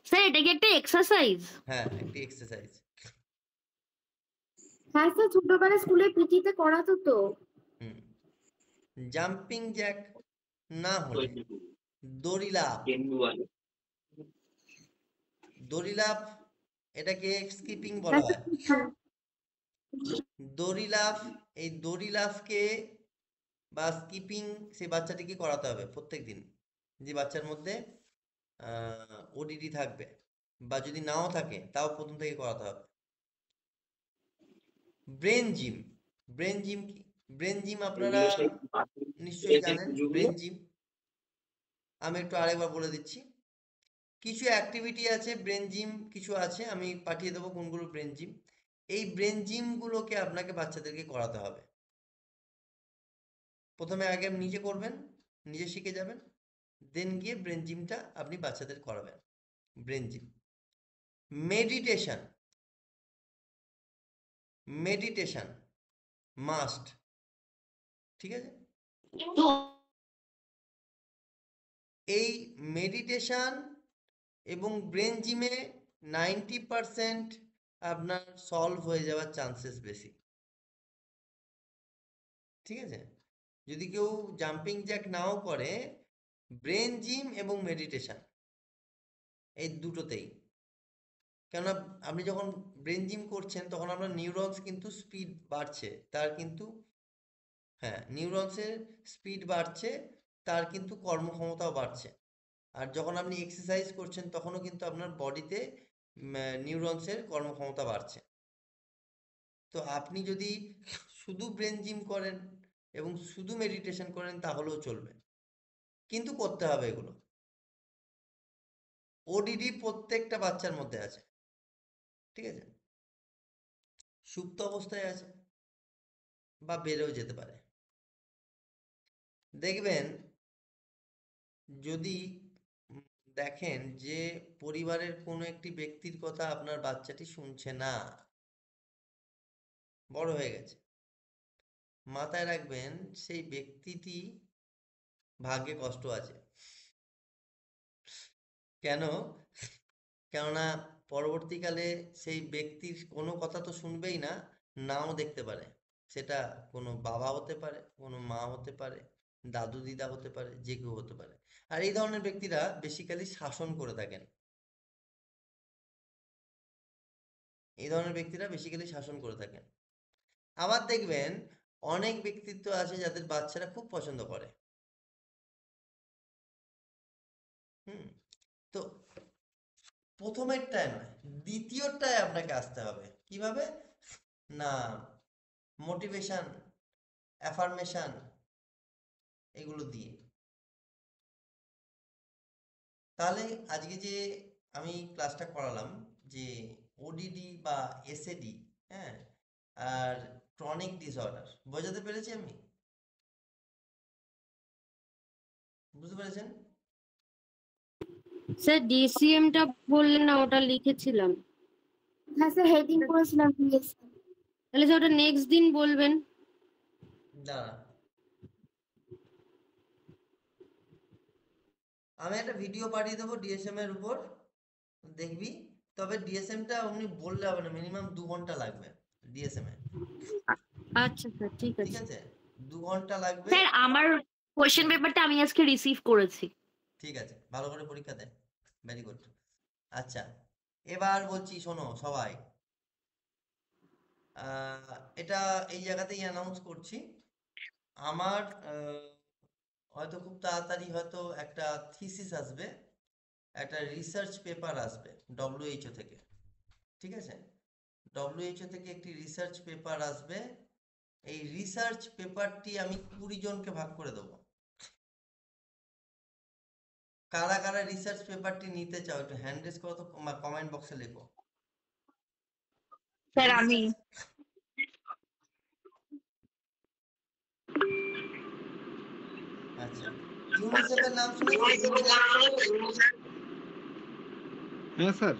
স্যার এটা কি একটা এক্সারসাইজ? হ্যাঁ, একটি এক্সারসাইজ। হ্যাঁ স্যার, ছোটবেলায় স্কুলে পিটিতে করাতো তো। হুম। জাম্পিং জ্যাক না হলে দড়ি লাফ। দড়ি লাফ এটাকে স্কিপিং বলা হয়। দড়ি লাফ, এই দড়ি লাফকে বা স্কিপিং সেই বাচ্চাটিকে করাতে হবে প্রত্যেক দিন। যে বাচ্চার মধ্যে ওডিডি থাকবে বা যদি নাও থাকে তাও প্রথম থেকে করাতে হবে। Brain gym. ব্রেন জিম কি? ব্রেন জিম আপনারা নিশ্চয়ই জানেন। ব্রেন জিম আমি একটু আরেকবার বলে দিচ্ছি। কিছু অ্যাক্টিভিটি আছে ব্রেন জিম, কিছু আছে আমি পাঠিয়ে দেবো কোনগুলো ব্রেন জিম। এই ব্রেন জিমগুলোকে আপনাকে বাচ্চাদেরকে করাতে হবে। প্রথমে আগে নিজে করবেন, নিজে শিখে যাবেন, দেন গিয়ে ব্রেন জিমটা আপনি বাচ্চাদের করাবেন। Brain gym. Meditation. Meditation must, ঠিক আছে? এই মেডিটেশন এবং ব্রেন জিমে 90% আপনার সলভ হয়ে যাওয়ার চান্সেস বেশি, ঠিক আছে? যদি কেউ জাম্পিং জ্যাক নাও করে, ব্রেন জিম এবং মেডিটেশন এই দুটোতেই। কেননা আপনি যখন ব্রেন জিম করছেন তখন আপনার নিউরনস কিন্তু স্পিড বাড়ছে, তার কিন্তু হ্যাঁ নিউরনসের স্পিড বাড়ছে, তার কিন্তু কর্মক্ষমতাও বাড়ছে। আর যখন আপনি এক্সারসাইজ করছেন তখনও কিন্তু আপনার বডিতে নিউরনসের কর্মক্ষমতা বাড়ছে। তো আপনি যদি শুধু ব্রেন জিম করেন এবং শুধু মেডিটেশন করেন তাহলেও চলবে, কিন্তু করতে হবে এগুলো। ওডিডি প্রত্যেকটা বাচ্চার মধ্যে আছে, ঠিক আছে? সুপ্ত অবস্থায় আছে বা বেড়েও যেতে পারে। দেখবেন যদি দেখেন যে পরিবারের কোনো একটি ব্যক্তির কথা আপনার বাচ্চাটি শুনছে না, বড় হয়ে গেছে, মাথায় রাখবেন সেই ব্যক্তিটি ভাগ্যে কষ্ট আছে। কেন? কেননা পরবর্তীকালে সেই ব্যক্তির কোনো কথা তো শুনবেই না, নাও দেখতে পারে। সেটা কোনো বাবা হতে পারে, কোনো মা হতে পারে, দাদু দিদা হতে পারে, যে কেউ হতে পারে। আর এই ধরনের ব্যক্তিরা বেসিক্যালি শাসন করে থাকেন। এই ধরনের ব্যক্তিরা বেসিক্যালি শাসন করে থাকেন। আবার দেখবেন অনেক ব্যক্তিত্ব আছে যাদের বাচ্চারা খুব পছন্দ করে। তো প্রথমেরটায় নয়, দ্বিতীয়টায় আপনাকে আসতে হবে। কিভাবে? না মোটিভেশন, অ্যাফার্মেশন এগুলো দিয়ে। তাহলে আজকে যে আমি ক্লাসটা করালাম যে ওডিডি বা এসএডি, হ্যাঁ, আর ক্রনিক ডিসঅর্ডার, বোঝাতে পেরেছি আমি? বুঝতে পেরেছেন? স্যার ডিসিএমটা বললেন না, ওটা লিখেছিলাম। হ্যাঁ স্যার, হেডিং করেছিলাম PSC। তাহলে স্যার ওটা নেক্সট দিন বলবেন। দাঁড়া, আমি একটা ভিডিও পাঠিয়ে দেবো ডিএসএম এর উপর, দেখবি। তবে ডিএসএমটা অমনি বললে হবে না, মিনিমাম 2 ঘন্টা লাগবে ডিএসএম এ। আচ্ছা স্যার, ঠিক ঠিক আছে। আছে, 2 ঘন্টা লাগবে। স্যার আমার কোশ্চেন পেপারটা আমি আজকে রিসিভ করেছি। ঠিক আছে, ভালো করে পরীক্ষা দে। Very good. আচ্ছা, এবার বলছি শোনো সবাই, এটা এই জায়গাতেই অ্যানাউন্স করছি। আমার হয়তো খুব তাড়াতাড়ি হয়তো একটা থিসিস আসবে, একটা রিসার্চ পেপার আসবে WHO থেকে, ঠিক আছে? WHO থেকে একটি রিসার্চ পেপার আসবে। এই রিসার্চ পেপারটি আমি 20 জনকে ভাগ করে দেবো। কারা কারা রিসার্চ পেপারটি নিতে চাও একটু হ্যান্ড রেজ করো তো, কমেন্ট বক্সে লেখো। স্যার আমি আচ্ছা, ইউনিসেফের নাম শুনেছেন? ইউনিসেফ, হ্যাঁ স্যার।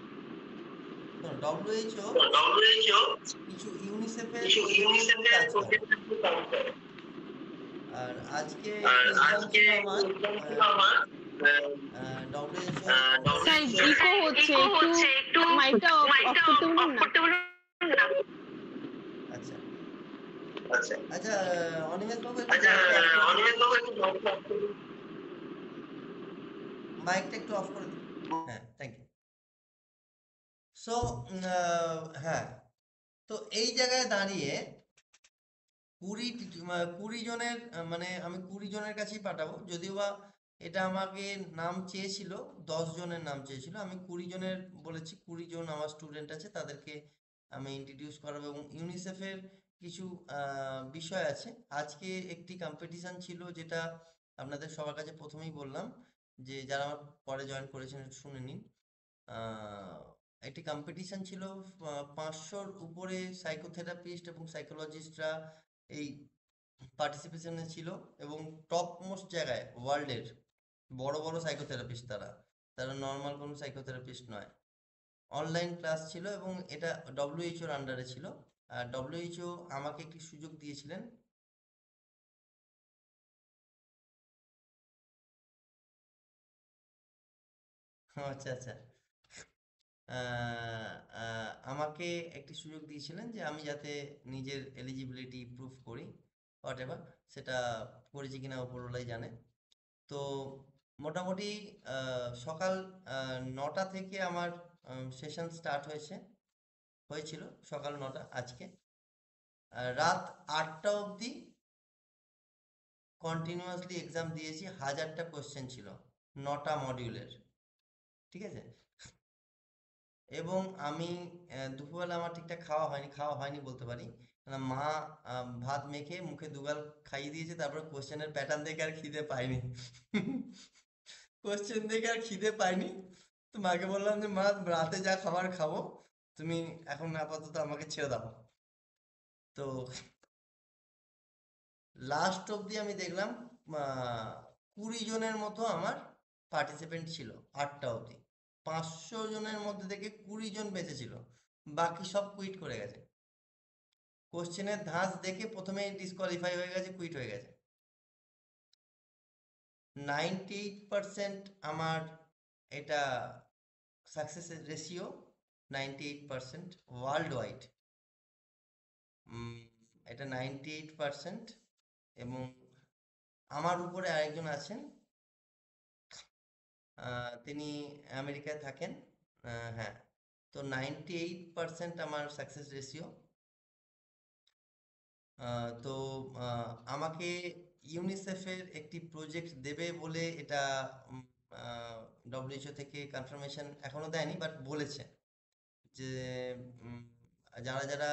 WHO কিছু ইউনিসেফের কাজ করে। আর আজকে এক্সাম ছিল আমার WHO। স্যার ইকো হচ্ছে, একটু মাইকটা অফ করতে বলুন না। আচ্ছা আচ্ছা, অনিমেষ বাবু মাইকটা একটু অফ করে দিন। হ্যাঁ, থ্যাংক ইউ। সো হ্যাঁ, তো এই জায়গায় দাঁড়িয়ে 20 জনের মানে আমি 20 জনের কাছেই পাঠাবো, যদিও বা এটা আমাকে নাম চেয়েছিল 10 জনের নাম চেয়েছিল, আমি 20 জনের বলেছি। 20 জন আমার স্টুডেন্ট আছে, তাদেরকে আমি ইন্ট্রোডিউস করাবো। এবং ইউনিসেফের কিছু বিষয় আছে। আজকে একটি কম্পিটিশন ছিল, যেটা আপনাদের সবার কাছে প্রথমেই বললাম, যে যারা আমার পরে জয়েন করেছেন শুনে নিন। একটি কম্পিটিশন ছিল, 500-র উপরে সাইকোথেরাপিস্ট এবং সাইকোলজিস্টরা এই পার্টিসিপেশনে ছিল, এবং টপ মোস্ট জায়গায় ওয়ার্ল্ডের বড় বড় সাইকোথেরাপিস্ট, তারা নর্মাল কোনো সাইকোথেরাপিস্ট নয়। অনলাইন ক্লাস ছিল এবং এটা WHO-র আন্ডারে ছিল। আর WHO আমাকে একটি সুযোগ দিয়েছিলেন। আচ্ছা আচ্ছা, আমাকে একটি সুযোগ দিয়েছিলেন যে আমি যাতে নিজের এলিজিবিলিটি প্রুফ করি, হোয়াট এভার, সেটা করেছি কিনা ওপরওয়ালাই জানে। তো মোটামুটি সকাল 9টা থেকে আমার সেশন স্টার্ট হয়েছিল, সকাল 9টা। আজকে রাত 8টা অবধি কন্টিনিউয়াসলি এক্সাম দিয়েছি। 1000টা কোশ্চেন ছিল, 9টা মডিউলের, ঠিক আছে। এবং আমি দুপুরবেলা আমার ঠিকঠাক খাওয়া হয়নি বলতে পারি, কারণ মা ভাত মেখে মুখে দুগাল খাইয়ে দিয়েছে, তারপর কোশ্চেনের প্যাটার্ন দেখে আর খিদে পাইনি। কোশ্চেন দেখে আর খিদে পাইনি, তো মাকে বললাম যে মা, রাতে যা খাবার খাবো, তুমি এখন আপাতত আমাকে ছেড়ে দাও। তো লাস্ট অবধি আমি দেখলাম 20 জনের মতো আমার পার্টিসিপেন্ট ছিল 8টা অবধি। 500 জনের মধ্যে থেকে 20 জন বেঁচে ছিল, বাকি সব কুইট করে গেছে। কোশ্চেনের ধাঁচ দেখে প্রথমেই ডিসকোয়ালিফাই হয়ে গেছে, কুইট হয়ে গেছে। 98% আমার এটা সাকসেস রেশিও, 98% ওয়ার্ল্ড ওয়াইড, এটা 98%। এবং আমার উপরে আরেকজন আছেন, তিনি আমেরিকায় থাকেন। হ্যাঁ, তো 98% আমার সাকসেস রেশিও। তো আমাকে ইউনিসেফের একটি প্রজেক্ট দেবে বলে এটা WHO থেকে কনফার্মেশন এখনো দেয়নি, বাট বলেছে যে যারা যারা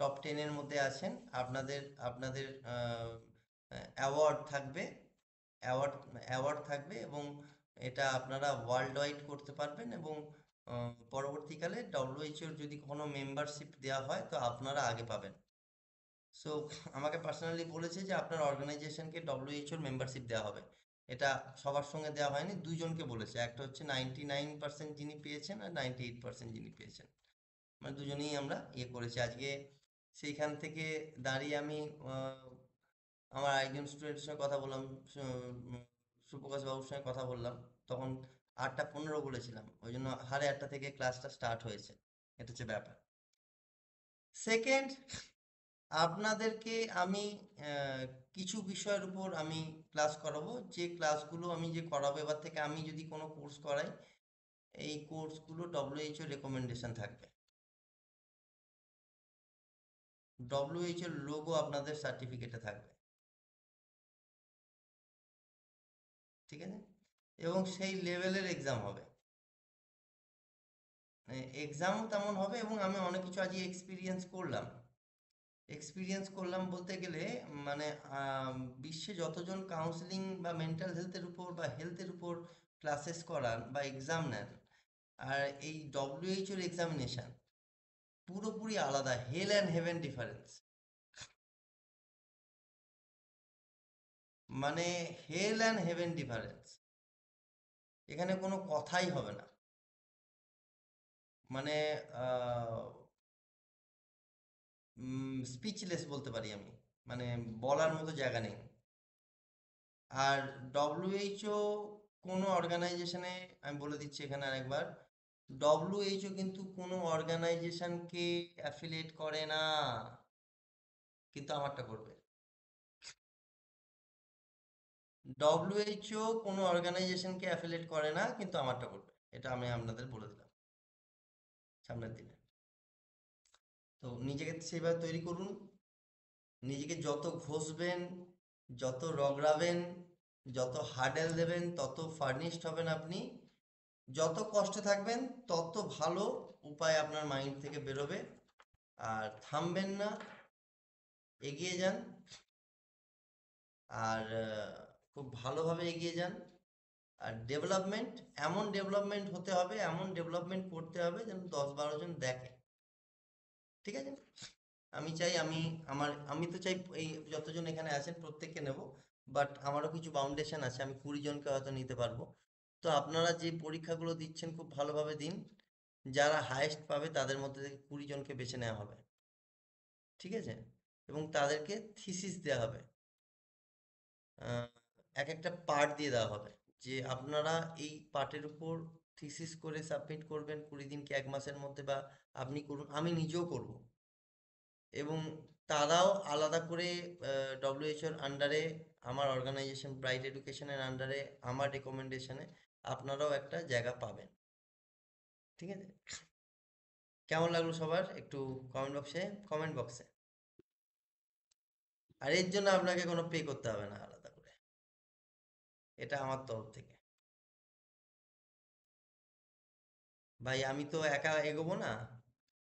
টপ 10-এর মধ্যে আছেন, আপনাদের আপনাদের অ্যাওয়ার্ড থাকবে, এবং এটা আপনারা ওয়ার্ল্ড ওয়াইড করতে পারবেন। এবং পরবর্তীকালে WHO-র যদি কোনো মেম্বারশিপ দেওয়া হয়, তো আপনারা আগে পাবেন। সো আমাকে পার্সোনালি বলেছে যে আপনার অর্গানাইজেশনকে WHO-র মেম্বারশিপ দেওয়া হবে। এটা সবার সঙ্গে দেওয়া হয়নি, 2 জনকে বলেছে। একটা হচ্ছে 99% যিনি পেয়েছেন, আর 98% যিনি পেয়েছেন, মানে দুজনেই আমরা করেছি। আজকে সেইখান থেকে দাঁড়িয়ে আমি আমার একজন স্টুডেন্টের সঙ্গে কথা বললাম, সুপ্রকাশ বাবুর সঙ্গে কথা বললাম, তখন 8টা 15 বলেছিলাম, ওই জন্য 8:30 থেকে ক্লাসটা স্টার্ট হয়েছে। এটা হচ্ছে ব্যাপার। সেকেন্ড, আপনাদেরকে আমি কিছু বিষয়ের উপর আমি ক্লাস করাবো, যে ক্লাসগুলো আমি যে করাবো এবার থেকে, আমি যদি কোনো কোর্স করাই, এই কোর্সগুলো WHO রেকমেন্ডেশন থাকবে। WHO লোগো আপনাদের সার্টিফিকেটে থাকবে, ঠিক আছে। এবং সেই লেভেলের এক্সাম হবে, এক্সামও তেমন হবে। এবং আমি অনেক কিছু আজকে এক্সপিরিয়েন্স করলাম বলতে গেলে, মানে বিশ্বে যতজন কাউন্সিলিং বা মেন্টাল হেলথের উপর বা হেলথের উপর ক্লাসেস করান বা এক্সাম নেন, আর এই WHO-র এক্সামিনেশন পুরোপুরি আলাদা, হেল অ্যান্ড হেভেন ডিফারেন্স। মানে হেল অ্যান্ড হেভেন ডিফারেন্স, এখানে কোনো কথাই হবে না, মানে স্পিচলেস বলতে পারি আমি, মানে বলার মতো জায়গা নেই। আর ডব্লিউএইচও কোনো অর্গানাইজেশনে, আমি বলে দিচ্ছি এখানে আরেকবার, ডব্লিউএইচও কিন্তু কোনো অর্গানাইজেশনকে অ্যাফিলিয়েট করে না, কিন্তু আমারটা করবে। ডব্লিউএইচও কোনো অর্গানাইজেশনকে অ্যাফিলিয়েট করে না, কিন্তু আমারটা করবে, এটা আমি আপনাদের বলে দিলাম সামনের দিনে। তো নিজেকে সেইভাবে তৈরি করুন, নিজেকে যত ঘষবেন, যত রগড়াবেন, যত হার্ডেল দেবেন, তত ফার্নিশড হবেন আপনি, যত কষ্টে থাকবেন তত ভালো উপায় আপনার মাইন্ড থেকে বেরোবে। আর থামবেন না, এগিয়ে যান, আর খুব ভালোভাবে এগিয়ে যান। আর ডেভেলপমেন্ট, এমন ডেভেলপমেন্ট হতে হবে, এমন ডেভেলপমেন্ট করতে হবে যেন 10-12 জন দেখে, ঠিক আছে? আমি চাই, আমি তো চাই এই যতজন এখানে আছেন প্রত্যেককে নেব, বাট আমারও কিছু বাউন্ডেশন আছে, আমি 20 জনকে হয়তো নিতে পারবো। তো আপনারা যে পরীক্ষাগুলো দিচ্ছেন খুব ভালোভাবে দিন, যারা হায়েস্ট পাবে তাদের মধ্যে থেকে 20 জনকে বেছে নেওয়া হবে, ঠিক আছে? এবং তাদেরকে থিসিস দেওয়া হবে, এক একটা পার্ট দিয়ে দেওয়া হবে, যে আপনারা এই পার্টের উপর থিসিস করে সাবমিট করবেন 20 দিন কি 1 মাসের মধ্যে, বা আপনি করুন, আমি নিজেও করব। এবং তারাও আলাদা করে ডব্লিউএইচওর আন্ডারে, আমার অর্গানাইজেশন ব্রাইট এডুকেশনের আন্ডারে, আমার রেকমেন্ডেশনে আপনারাও একটা জায়গা পাবেন, ঠিক আছে? কেমন লাগলো সবার একটু কমেন্ট বক্সে। আর এর জন্য আপনাকে কোনো পে করতে হবে না আলাদা করে, এটা আমার তরফ থেকে। ভাই আমি তো একা এগোবো না,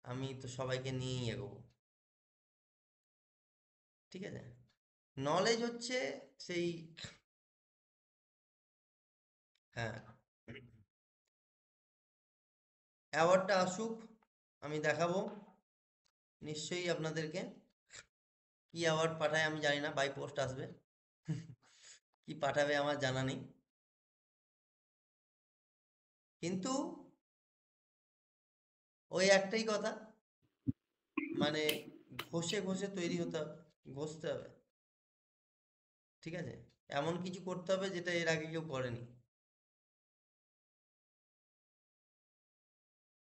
আমি তো সবাইকে নিয়েই এগোবো, ঠিক আছে? নলেজ হচ্ছে সেই, হ্যাঁ, অ্যাওয়ার্ডটা আসুক, আমি দেখাবো নিশ্চয়ই আপনাদেরকে। কি অ্যাওয়ার্ড পাঠায় আমি জানি না, বাই পোস্ট আসবে কি পাঠাবে আমার জানা নেই, কিন্তু ওই একটাই কথা, মানে ঘষে ঘষে তৈরি হতে হবে, ঘষতে হবে, ঠিক আছে? এমন কিছু করতে হবে যেটা এর আগে কেউ করেনি।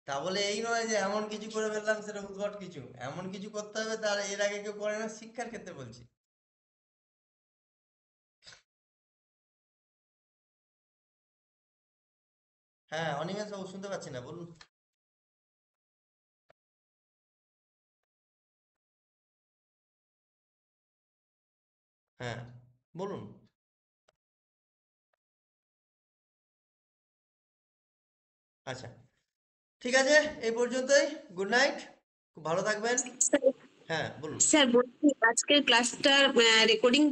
তা বলে এই নয় যে এমন কিছু করে ফেললাম সেটা উদ্ভট কিছু, এমন কিছু করতে হবে তার এর আগে কেউ করে না, শিক্ষার ক্ষেত্রে বলছি। হ্যাঁ অনিমেষ বাবু, শুনতে পাচ্ছি না, বলুন। হ্যাঁ বলুন। আচ্ছা ঠিক আছে, এই পর্যন্তই, গুড নাইট, খুব ভালো থাকবেন। হ্যাঁ বলুন। স্যার বলছি আজকের ক্লাসটার রেকর্ডিং